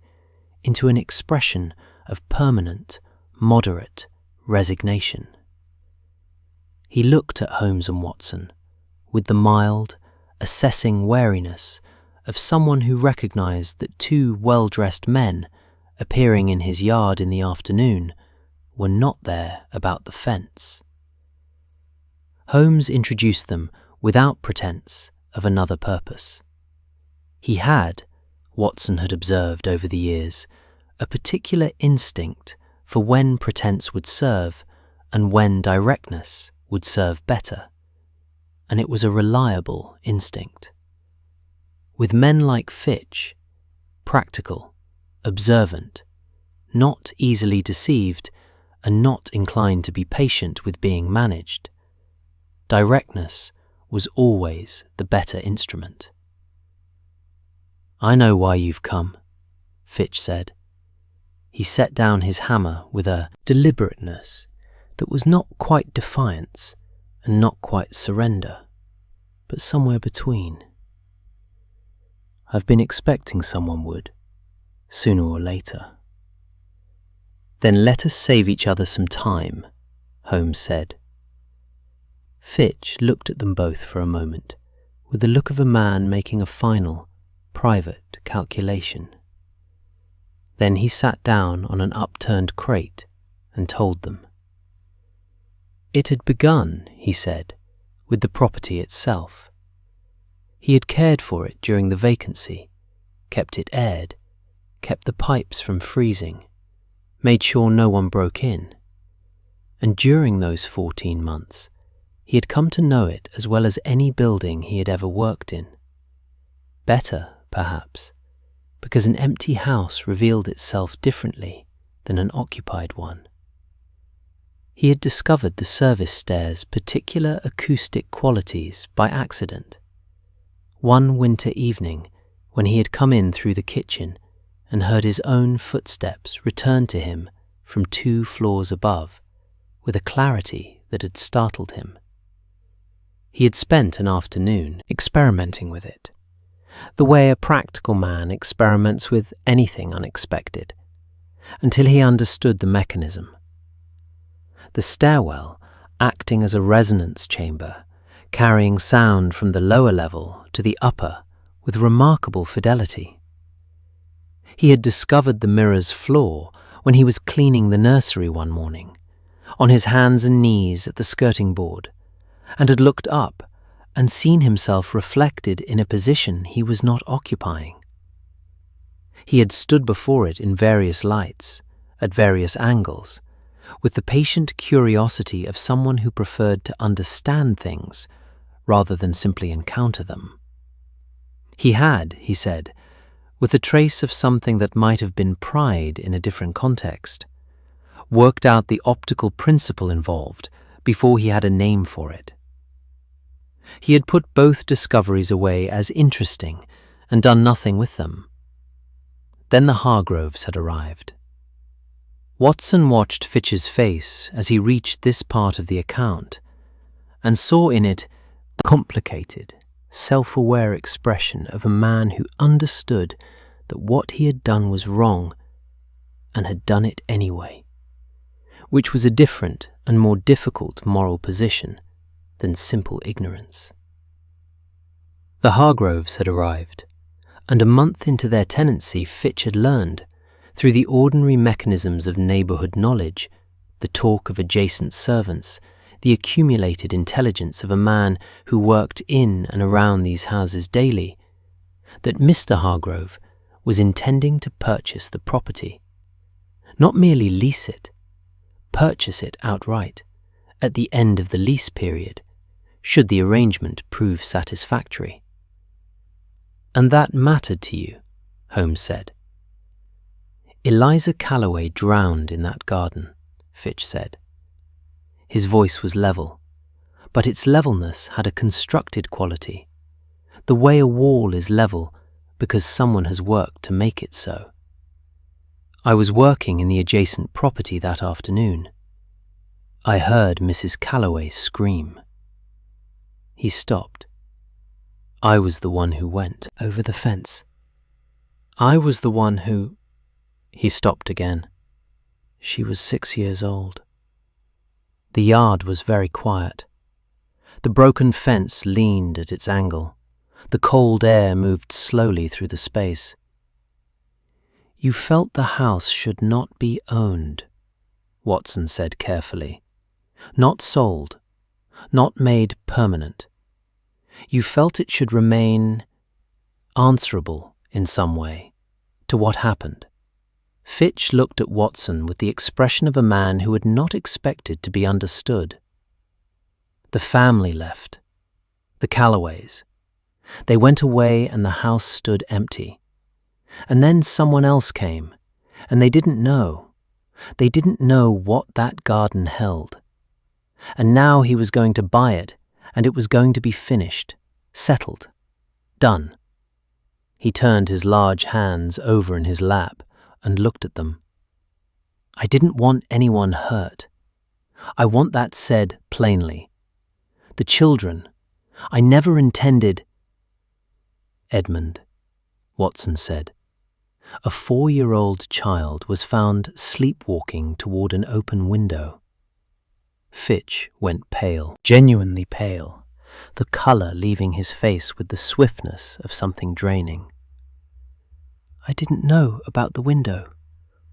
into an expression of permanent, moderate resignation. He looked at Holmes and Watson with the mild, assessing wariness of someone who recognized that 2 well-dressed men appearing in his yard in the afternoon were not there about the fence. Holmes introduced them without pretense of another purpose. He had, Watson had observed over the years, a particular instinct for when pretense would serve and when directness would serve better, and it was a reliable instinct. With men like Fitch, practical, observant, not easily deceived, and not inclined to be patient with being managed, Directness was always the better instrument. "I know why you've come," Fitch said. He set down his hammer with a deliberateness that was not quite defiance and not quite surrender, but somewhere between. "I've been expecting someone would, sooner or later." "Then let us save each other some time," Holmes said. Fitch looked at them both for a moment, with the look of a man making a final, private calculation. Then he sat down on an upturned crate and told them. It had begun, he said, with the property itself. He had cared for it during the vacancy, kept it aired, kept the pipes from freezing, made sure no one broke in. And during those 14 months, he had come to know it as well as any building he had ever worked in. Better, perhaps, because an empty house revealed itself differently than an occupied one. He had discovered the service stairs' particular acoustic qualities by accident. One winter evening, when he had come in through the kitchen and heard his own footsteps return to him from 2 floors above, with a clarity that had startled him. He had spent an afternoon experimenting with it, the way a practical man experiments with anything unexpected, until he understood the mechanism. The stairwell acting as a resonance chamber, carrying sound from the lower level to the upper with remarkable fidelity. He had discovered the mirror's flaw when he was cleaning the nursery one morning, on his hands and knees at the skirting board, and had looked up and seen himself reflected in a position he was not occupying. He had stood before it in various lights, at various angles, with the patient curiosity of someone who preferred to understand things rather than simply encounter them. He had, he said, with a trace of something that might have been pride in a different context, worked out the optical principle involved before he had a name for it. He had put both discoveries away as interesting and done nothing with them. Then the Hargroves had arrived. Watson watched Fitch's face as he reached this part of the account and saw in it the complicated, self-aware expression of a man who understood that what he had done was wrong and had done it anyway, which was a different and more difficult moral position than simple ignorance. The Hargroves had arrived, and a month into their tenancy Fitch had learned, through the ordinary mechanisms of neighbourhood knowledge, the talk of adjacent servants, the accumulated intelligence of a man who worked in and around these houses daily, that Mr. Hargrove was intending to purchase the property. Not merely lease it, purchase it outright, at the end of the lease period, should the arrangement prove satisfactory. "And that mattered to you," Holmes said. "Eliza Calloway drowned in that garden," Fitch said. His voice was level, but its levelness had a constructed quality, the way a wall is level because someone has worked to make it so. "I was working in the adjacent property that afternoon. I heard Mrs. Calloway scream." He stopped. "I was the one who went over the fence. I was the one who—" He stopped again. She was 6 years old. The yard was very quiet. The broken fence leaned at its angle. The cold air moved slowly through the space. "You felt the house should not be owned," Watson said carefully. "Not sold, not made permanent. You felt it should remain answerable in some way to what happened." Fitch looked at Watson with the expression of a man who had not expected to be understood. The family left, the Calloways. They went away and the house stood empty. And then someone else came, and they didn't know. They didn't know what that garden held. And now he was going to buy it and it was going to be finished, settled, done. He turned his large hands over in his lap and looked at them. I didn't want anyone hurt. I want that said plainly. The children, I never intended— Edmund, Watson said. A 4-year-old child was found sleepwalking toward an open window. Fitch went pale, genuinely pale, the colour leaving his face with the swiftness of something draining. I didn't know about the window.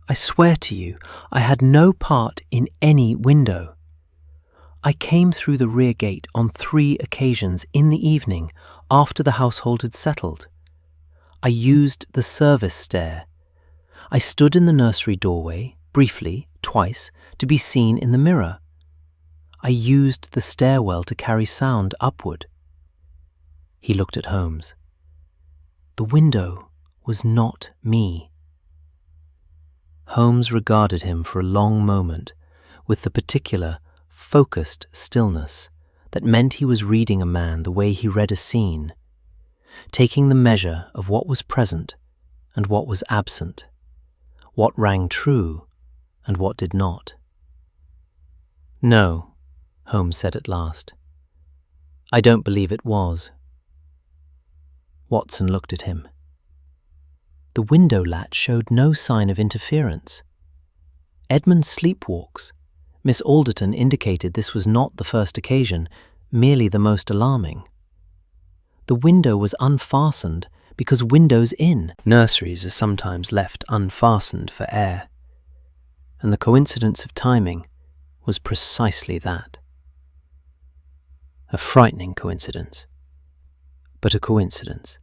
I swear to you, I had no part in any window. I came through the rear gate on 3 occasions in the evening after the household had settled. I used the service stair. I stood in the nursery doorway, briefly, twice, to be seen in the mirror. I used the stairwell to carry sound upward. He looked at Holmes. The window was not me. Holmes regarded him for a long moment with the particular, focused stillness that meant he was reading a man the way he read a scene, taking the measure of what was present and what was absent, what rang true and what did not. No, Holmes said at last. I don't believe it was. Watson looked at him. The window latch showed no sign of interference. Edmund sleepwalks. Miss Alderton indicated this was not the first occasion, merely the most alarming. The window was unfastened because windows in nurseries are sometimes left unfastened for air, and the coincidence of timing was precisely that. A frightening coincidence, but a coincidence.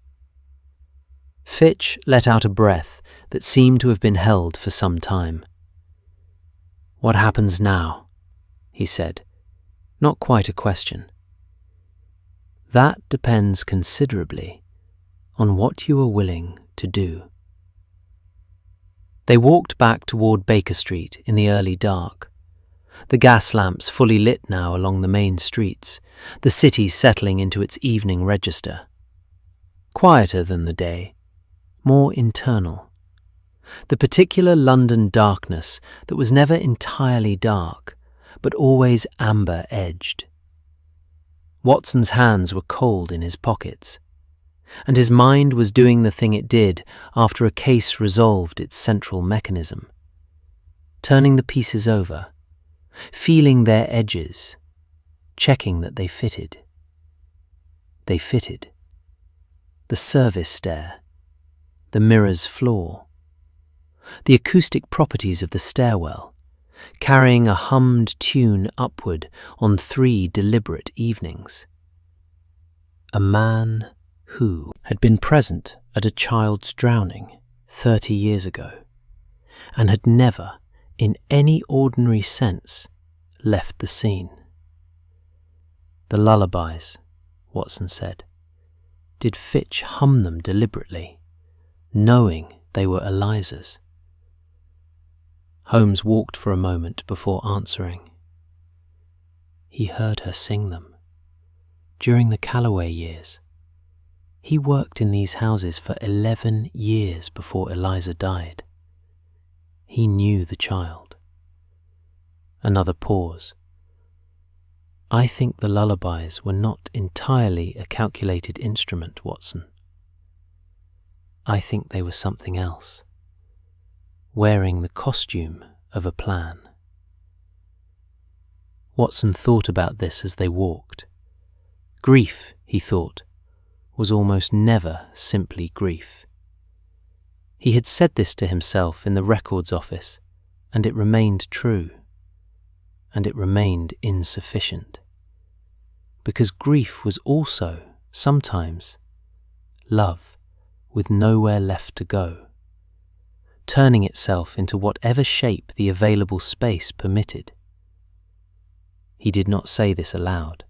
Fitch let out a breath that seemed to have been held for some time. What happens now? He said, not quite a question. That depends considerably on what you are willing to do. They walked back toward Baker Street in the early dark, the gas lamps fully lit now along the main streets, the city settling into its evening register. Quieter than the day, more internal. The particular London darkness that was never entirely dark, but always amber-edged. Watson's hands were cold in his pockets, and his mind was doing the thing it did after a case resolved its central mechanism, turning the pieces over, feeling their edges, checking that they fitted. They fitted. The service stair, the mirror's floor, the acoustic properties of the stairwell, carrying a hummed tune upward on 3 deliberate evenings. A man who had been present at a child's drowning 30 years ago and had never, in any ordinary sense, left the scene. The lullabies, Watson said. Did Fitch hum them deliberately, knowing they were Eliza's? Holmes walked for a moment before answering. He heard her sing them. During the Calloway years. He worked in these houses for 11 years before Eliza died. He knew the child. Another pause. I think the lullabies were not entirely a calculated instrument, Watson. I think they were something else, wearing the costume of a plan. Watson thought about this as they walked. Grief, he thought, was almost never simply grief. He had said this to himself in the records office, and it remained true, and it remained insufficient, because grief was also, sometimes, love with nowhere left to go, turning itself into whatever shape the available space permitted. He did not say this aloud.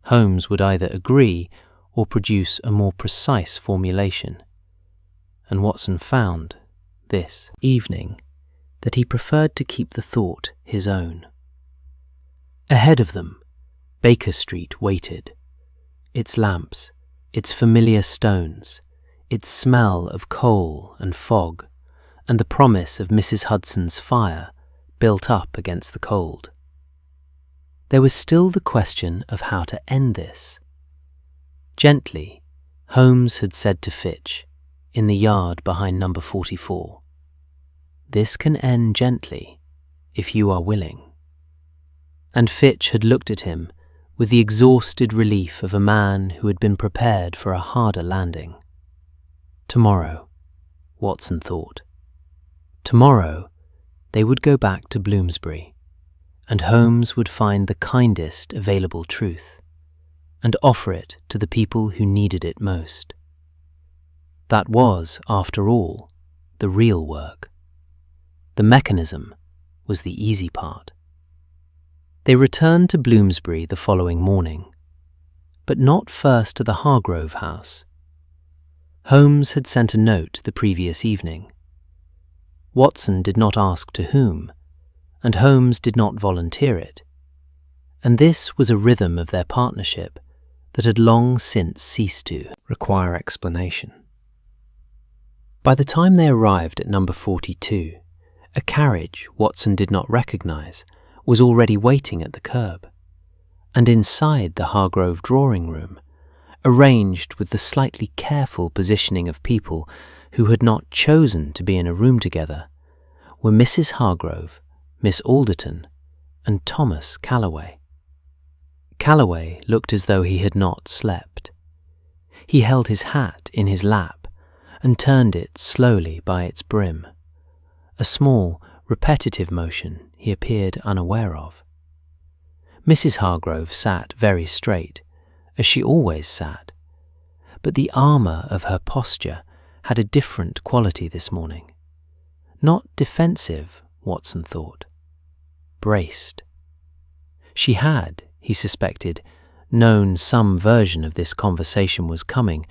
Holmes would either agree or produce a more precise formulation, and Watson found, this evening, that he preferred to keep the thought his own. Ahead of them, Baker Street waited. Its lamps, its familiar stones, its smell of coal and fog, and the promise of Mrs. Hudson's fire built up against the cold. There was still the question of how to end this. Gently, Holmes had said to Fitch, in the yard behind number 44, "This can end gently, if you are willing." And Fitch had looked at him with the exhausted relief of a man who had been prepared for a harder landing. Tomorrow, Watson thought. Tomorrow, they would go back to Bloomsbury, and Holmes would find the kindest available truth, and offer it to the people who needed it most. That was, after all, the real work. The mechanism was the easy part. They returned to Bloomsbury the following morning, but not first to the Hargrove house. Holmes had sent a note the previous evening. Watson did not ask to whom, and Holmes did not volunteer it, and this was a rhythm of their partnership that had long since ceased to require explanation. By the time they arrived at number 42, a carriage Watson did not recognize was already waiting at the curb, and inside the Hargrove drawing room, arranged with the slightly careful positioning of people who had not chosen to be in a room together, were Mrs. Hargrove, Miss Alderton, and Thomas Calloway. Calloway looked as though he had not slept. He held his hat in his lap and turned it slowly by its brim, a small, repetitive motion he appeared unaware of. Mrs. Hargrove sat very straight, as she always sat, but the armour of her posture had a different quality this morning. Not defensive, Watson thought. Braced. She had, he suspected, known some version of this conversation was coming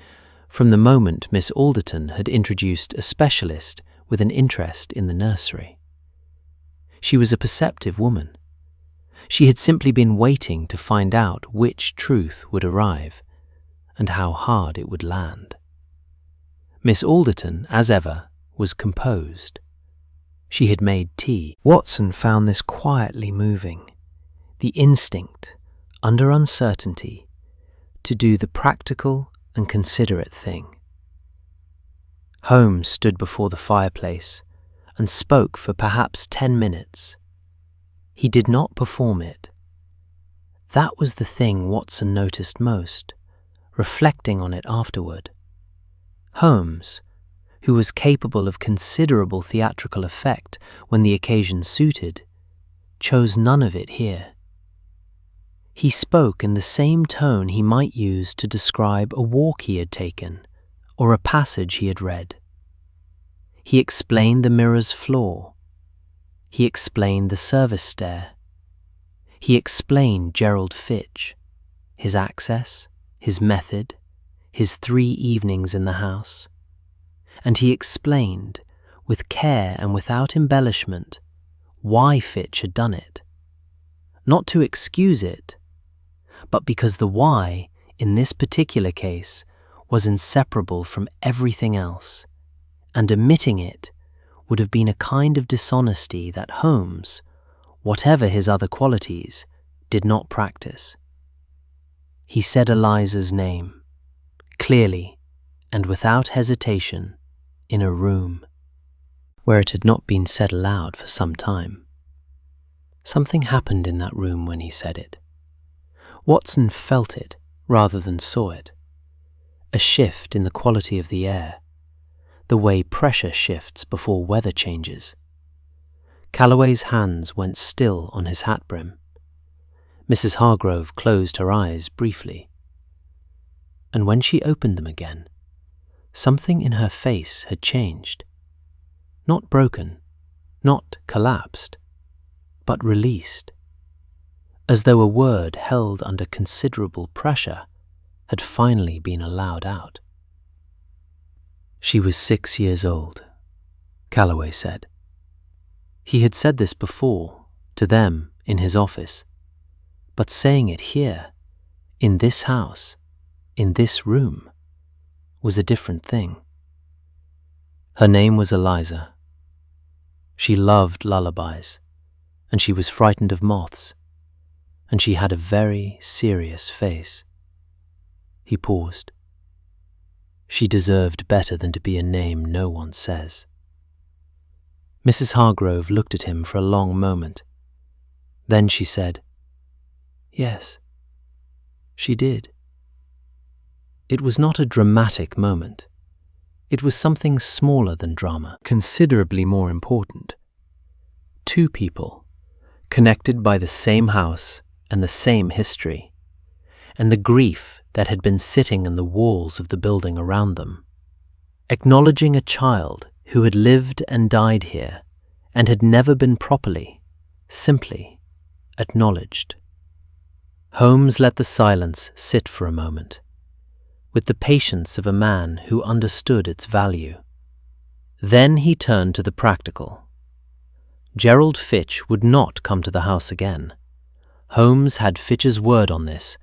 from the moment Miss Alderton had introduced a specialist with an interest in the nursery. She was a perceptive woman. She had simply been waiting to find out which truth would arrive and how hard it would land. Miss Alderton, as ever, was composed. She had made tea. Watson found this quietly moving, the instinct, under uncertainty, to do the practical and considerate thing. Holmes stood before the fireplace and spoke for perhaps 10 minutes. He did not perform it. That was the thing Watson noticed most, reflecting on it afterward. Holmes, who was capable of considerable theatrical effect when the occasion suited, chose none of it here. He spoke in the same tone he might use to describe a walk he had taken or a passage he had read. He explained the mirror's flaw. He explained the service stair. He explained Gerald Fitch, his access, his method, his 3 evenings in the house. And he explained, with care and without embellishment, why Fitch had done it. Not to excuse it, but because the why, in this particular case, was inseparable from everything else, and omitting it would have been a kind of dishonesty that Holmes, whatever his other qualities, did not practice. He said Eliza's name, clearly and without hesitation, in a room where it had not been said aloud for some time. Something happened in that room when he said it. Watson felt it rather than saw it. A shift in the quality of the air, the way pressure shifts before weather changes. Calloway's hands went still on his hat brim. Mrs. Hargrove closed her eyes briefly, and when she opened them again, something in her face had changed. Not broken, not collapsed, but released, as though a word held under considerable pressure had finally been allowed out. She was 6 years old, Calloway said. He had said this before, to them in his office, But saying it here, in this house, in this room, was a different thing. Her name was Eliza. She loved lullabies, and she was frightened of moths, and she had a very serious face. He paused. She deserved better than to be a name no one says. Mrs. Hargrove looked at him for a long moment. Then she said, "Yes, she did." It was not a dramatic moment. It was something smaller than drama, considerably more important. Two people, connected by the same house and the same history, and the grief that had been sitting in the walls of the building around them, acknowledging a child who had lived and died here and had never been properly, simply acknowledged. Holmes let the silence sit for a moment, with the patience of a man who understood its value. Then he turned to the practical. Gerald Fitch would not come to the house again. Holmes had Fitch's word on this,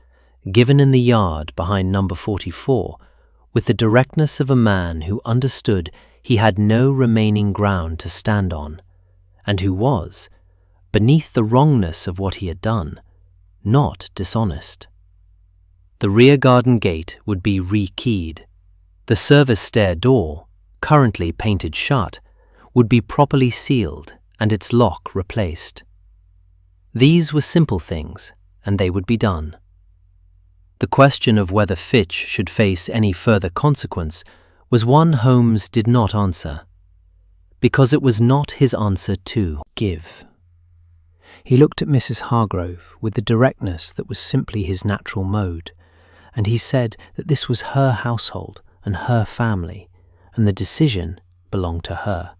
given in the yard behind number 44, with the directness of a man who understood he had no remaining ground to stand on, and who was, beneath the wrongness of what he had done, not dishonest. The rear garden gate would be re-keyed. The service stair door, currently painted shut, would be properly sealed and its lock replaced. These were simple things, and they would be done. The question of whether Fitch should face any further consequence was one Holmes did not answer, because it was not his answer to give. He looked at Mrs. Hargrove with the directness that was simply his natural mode, and he said that this was her household and her family, and the decision belonged to her.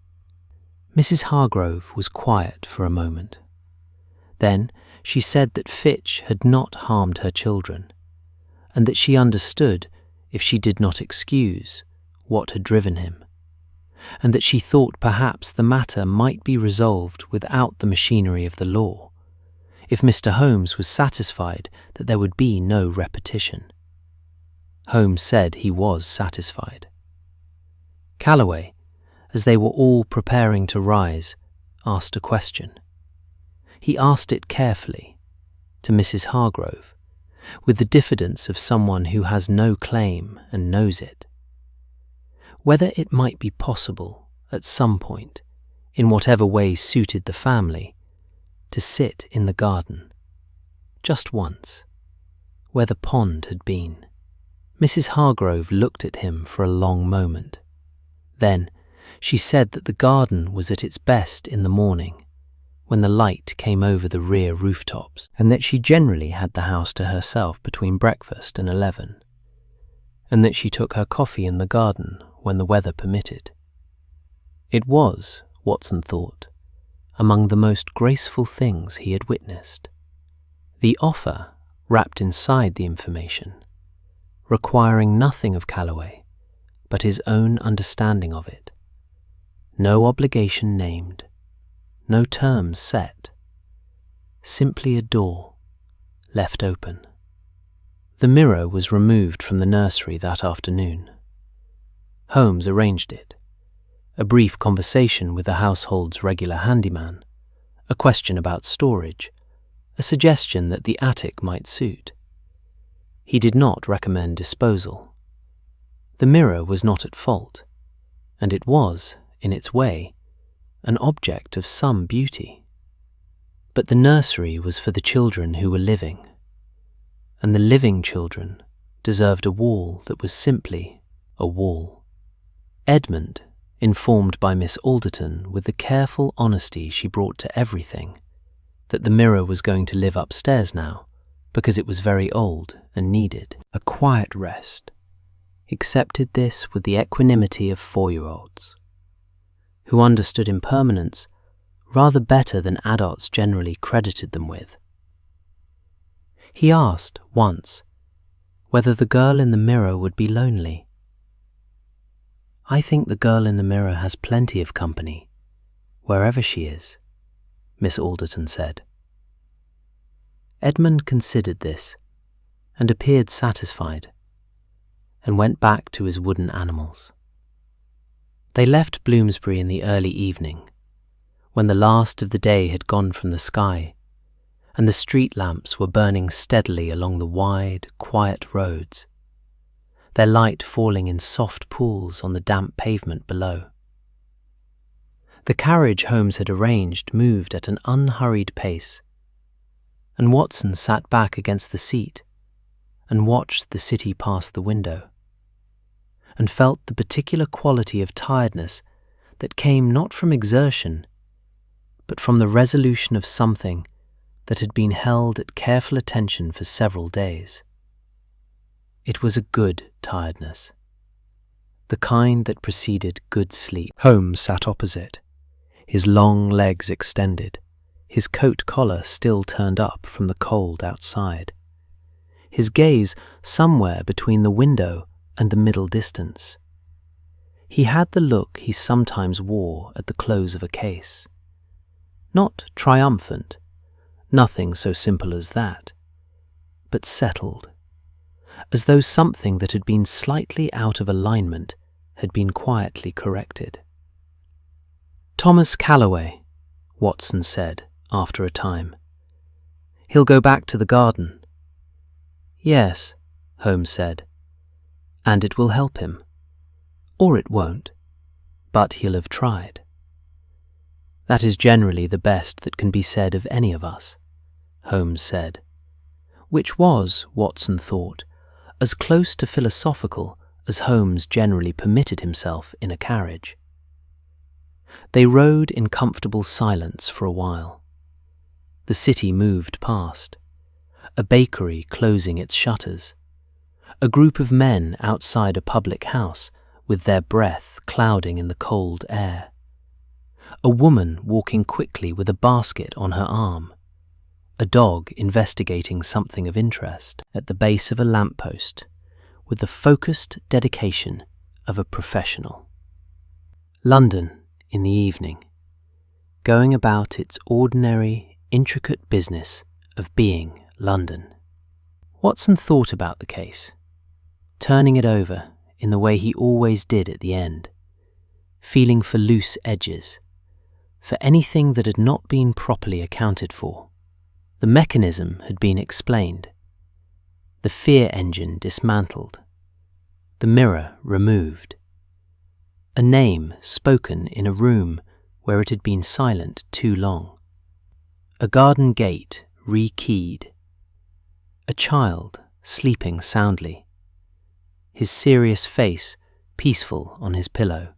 Mrs. Hargrove was quiet for a moment. Then she said that Fitch had not harmed her children, and that she understood, if she did not excuse, what had driven him, and that she thought perhaps the matter might be resolved without the machinery of the law, if Mr. Holmes was satisfied that there would be no repetition. Holmes said he was satisfied. Calloway, as they were all preparing to rise, asked a question. He asked it carefully, to Mrs. Hargrove, with the diffidence of someone who has no claim and knows it. Whether it might be possible, at some point, in whatever way suited the family, to sit in the garden, just once, where the pond had been. Mrs. Hargrove looked at him for a long moment. Then she said that the garden was at its best in the morning, when the light came over the rear rooftops, and that she generally had the house to herself between breakfast and 11, and that she took her coffee in the garden when the weather permitted. It was, Watson thought, among the most graceful things he had witnessed. The offer, wrapped inside the information, requiring nothing of Calloway but his own understanding of it. No obligation named, no terms set, simply a door left open. The mirror was removed from the nursery that afternoon. Holmes arranged it. A brief conversation with the household's regular handyman, a question about storage, a suggestion that the attic might suit. He did not recommend disposal. The mirror was not at fault, and it was, in its way, an object of some beauty. But the nursery was for the children who were living, and the living children deserved a wall that was simply a wall. Edmund, informed by Miss Alderton with the careful honesty she brought to everything, that the mirror was going to live upstairs now, because it was very old and needed a quiet rest, accepted this with the equanimity of 4-year-olds, who understood impermanence rather better than adults generally credited them with. He asked, once, whether the girl in the mirror would be lonely. "I think the girl in the mirror has plenty of company, wherever she is," Miss Alderton said. Edmund considered this and appeared satisfied, and went back to his wooden animals. They left Bloomsbury in the early evening, when the last of the day had gone from the sky, and the street lamps were burning steadily along the wide, quiet roads, their light falling in soft pools on the damp pavement below. The carriage Holmes had arranged moved at an unhurried pace, and Watson sat back against the seat and watched the city pass the window, and felt the particular quality of tiredness that came not from exertion, but from the resolution of something that had been held at careful attention for several days. It was a good tiredness, the kind that preceded good sleep. Holmes sat opposite, his long legs extended, his coat collar still turned up from the cold outside, his gaze somewhere between the window and the middle distance. He had the look he sometimes wore at the close of a case. Not triumphant, nothing so simple as that, but settled, as though something that had been slightly out of alignment had been quietly corrected. "Thomas Calloway," Watson said after a time. "He'll go back to the garden." "Yes," Holmes said, "and it will help him. Or it won't, but he'll have tried." "That is generally the best that can be said of any of us," Holmes said, which was, Watson thought, as close to philosophical as Holmes generally permitted himself in a carriage. They rode in comfortable silence for a while. The city moved past, a bakery closing its shutters, a group of men outside a public house with their breath clouding in the cold air, a woman walking quickly with a basket on her arm, a dog investigating something of interest at the base of a lamppost with the focused dedication of a professional. London in the evening, going about its ordinary, intricate business of being London. Watson thought about the case, turning it over in the way he always did at the end, feeling for loose edges, for anything that had not been properly accounted for. The mechanism had been explained, the fear engine dismantled, the mirror removed, a name spoken in a room where it had been silent too long, a garden gate rekeyed, a child sleeping soundly, his serious face peaceful on his pillow,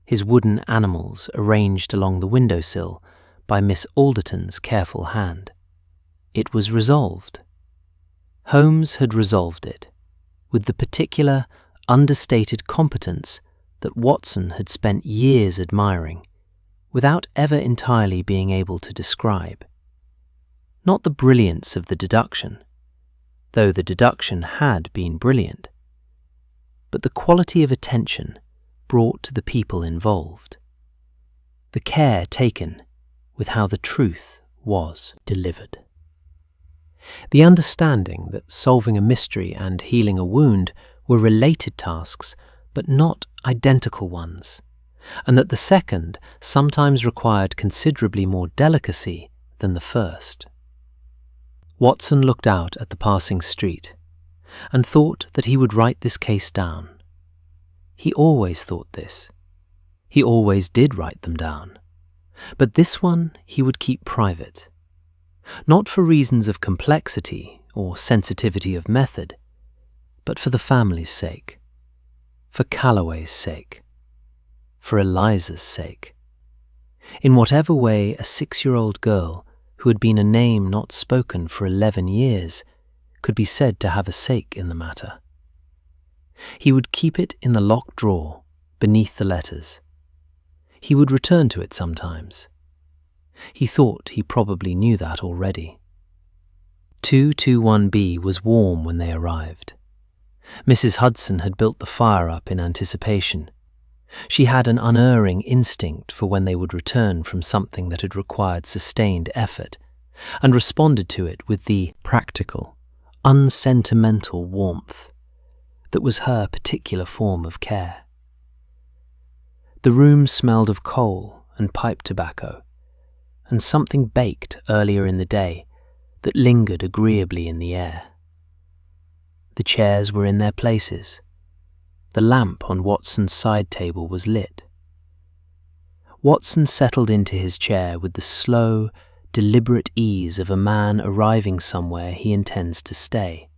his wooden animals arranged along the windowsill by Miss Alderton's careful hand. It was resolved. Holmes had resolved it, with the particular, understated competence that Watson had spent years admiring, without ever entirely being able to describe. Not the brilliance of the deduction, though the deduction had been brilliant, but the quality of attention brought to the people involved, the care taken with how the truth was delivered. The understanding that solving a mystery and healing a wound were related tasks, but not identical ones, and that the second sometimes required considerably more delicacy than the first. Watson looked out at the passing street, and thought that he would write this case down. He always thought this. He always did write them down. But this one he would keep private, not for reasons of complexity or sensitivity of method, but for the family's sake, for Calloway's sake, for Eliza's sake. In whatever way a 6-year-old girl who had been a name not spoken for 11 years could be said to have a sake in the matter. He would keep it in the locked drawer beneath the letters. He would return to it sometimes. He thought he probably knew that already. 221B was warm when they arrived. Mrs. Hudson had built the fire up in anticipation. She had an unerring instinct for when they would return from something that had required sustained effort, and responded to it with the practical, unsentimental warmth that was her particular form of care. The room smelled of coal and pipe tobacco, and something baked earlier in the day that lingered agreeably in the air. The chairs were in their places. The lamp on Watson's side table was lit. Watson settled into his chair with the slow, deliberate ease of a man arriving somewhere he intends to stay.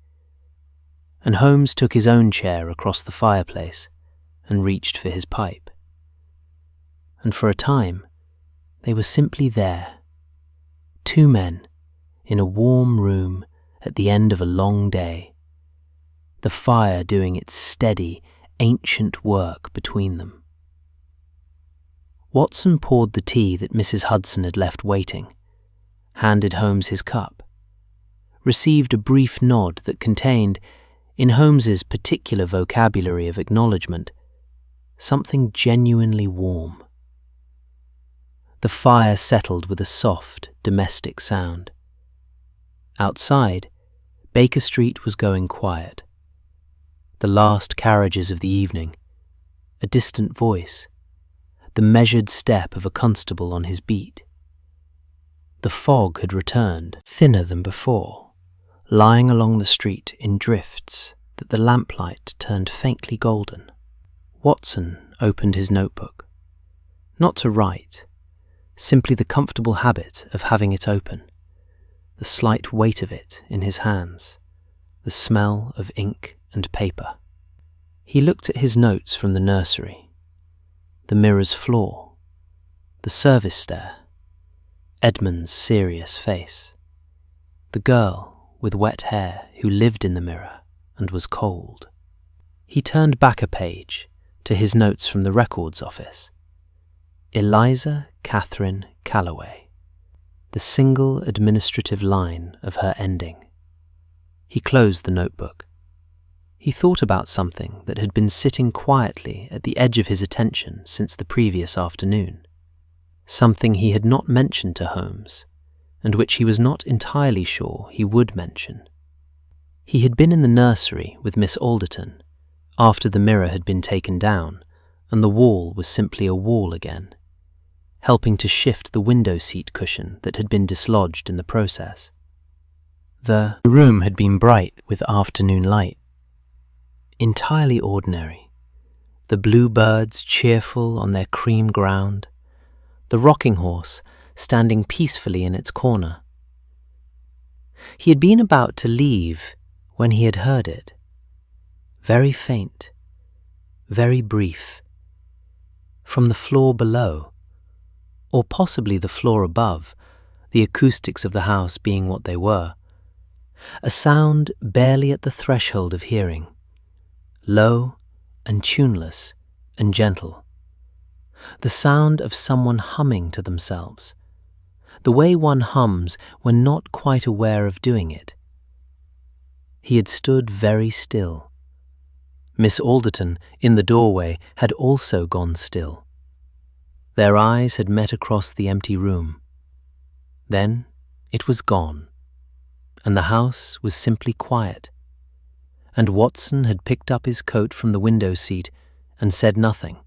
And Holmes took his own chair across the fireplace and reached for his pipe. And for a time, they were simply there, two men in a warm room at the end of a long day, the fire doing its steady, ancient work between them. Watson poured the tea that Mrs. Hudson had left waiting, handed Holmes his cup, received a brief nod that contained, in Holmes's particular vocabulary of acknowledgement, something genuinely warm. The fire settled with a soft, domestic sound. Outside, Baker Street was going quiet. The last carriages of the evening, a distant voice, the measured step of a constable on his beat. The fog had returned, thinner than before, lying along the street in drifts that the lamplight turned faintly golden. Watson opened his notebook, not to write, simply the comfortable habit of having it open, the slight weight of it in his hands, the smell of ink and paper. He looked at his notes from the nursery, the mirror's flaw, the service stair, Edmund's serious face, the girl with wet hair who lived in the mirror and was cold. He turned back a page to his notes from the records office. Eliza Catherine Calloway, the single administrative line of her ending. He closed the notebook. He thought about something that had been sitting quietly at the edge of his attention since the previous afternoon, something he had not mentioned to Holmes, and which he was not entirely sure he would mention. He had been in the nursery with Miss Alderton after the mirror had been taken down and the wall was simply a wall again, helping to shift the window seat cushion that had been dislodged in the process. The room had been bright with afternoon light, entirely ordinary, the bluebirds cheerful on their cream ground, the rocking horse standing peacefully in its corner. He had been about to leave when he had heard it, very faint, very brief, from the floor below, or possibly the floor above, the acoustics of the house being what they were, a sound barely at the threshold of hearing, low and tuneless and gentle, the sound of someone humming to themselves, the way one hums when not quite aware of doing it. He had stood very still. Miss Alderton, in the doorway, had also gone still. Their eyes had met across the empty room. Then it was gone, and the house was simply quiet, and Watson had picked up his coat from the window seat and said nothing,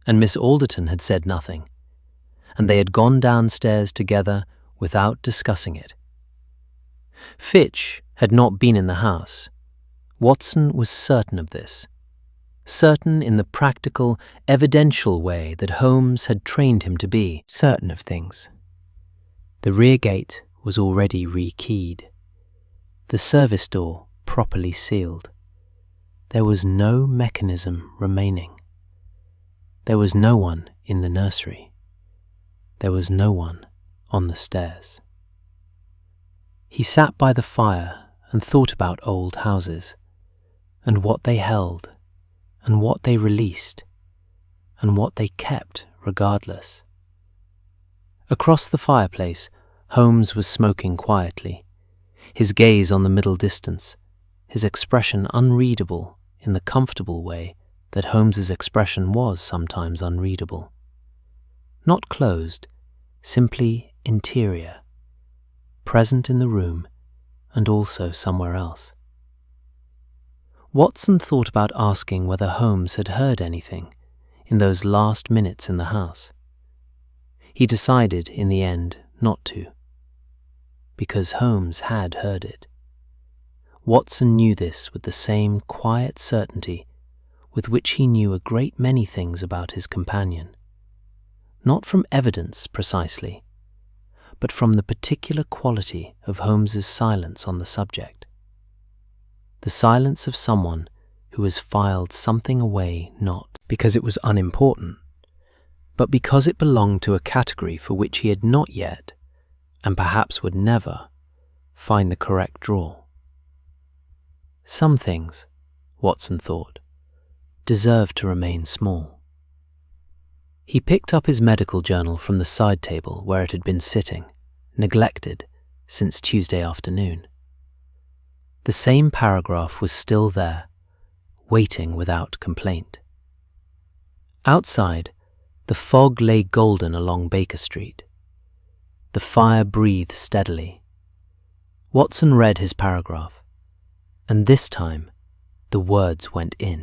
and Miss Alderton had said nothing, and they had gone downstairs together without discussing it. Fitch had not been in the house. Watson was certain of this, certain in the practical, evidential way that Holmes had trained him to be certain of things. The rear gate was already rekeyed, the service door properly sealed. There was no mechanism remaining. There was no one in the nursery. There was no one on the stairs. He sat by the fire and thought about old houses, and what they held, and what they released, and what they kept regardless. Across the fireplace, Holmes was smoking quietly, his gaze on the middle distance, his expression unreadable in the comfortable way that Holmes's expression was sometimes unreadable. Not closed, simply interior, present in the room and also somewhere else. Watson thought about asking whether Holmes had heard anything in those last minutes in the house. He decided in the end not to, because Holmes had heard it. Watson knew this with the same quiet certainty with which he knew a great many things about his companion, not from evidence precisely, but from the particular quality of Holmes's silence on the subject. The silence of someone who has filed something away not because it was unimportant, but because it belonged to a category for which he had not yet, and perhaps would never, find the correct drawer. Some things, Watson thought, deserved to remain small. He picked up his medical journal from the side table where it had been sitting, neglected since Tuesday afternoon. The same paragraph was still there, waiting without complaint. Outside, the fog lay golden along Baker Street. The fire breathed steadily. Watson read his paragraph, and this time the words went in.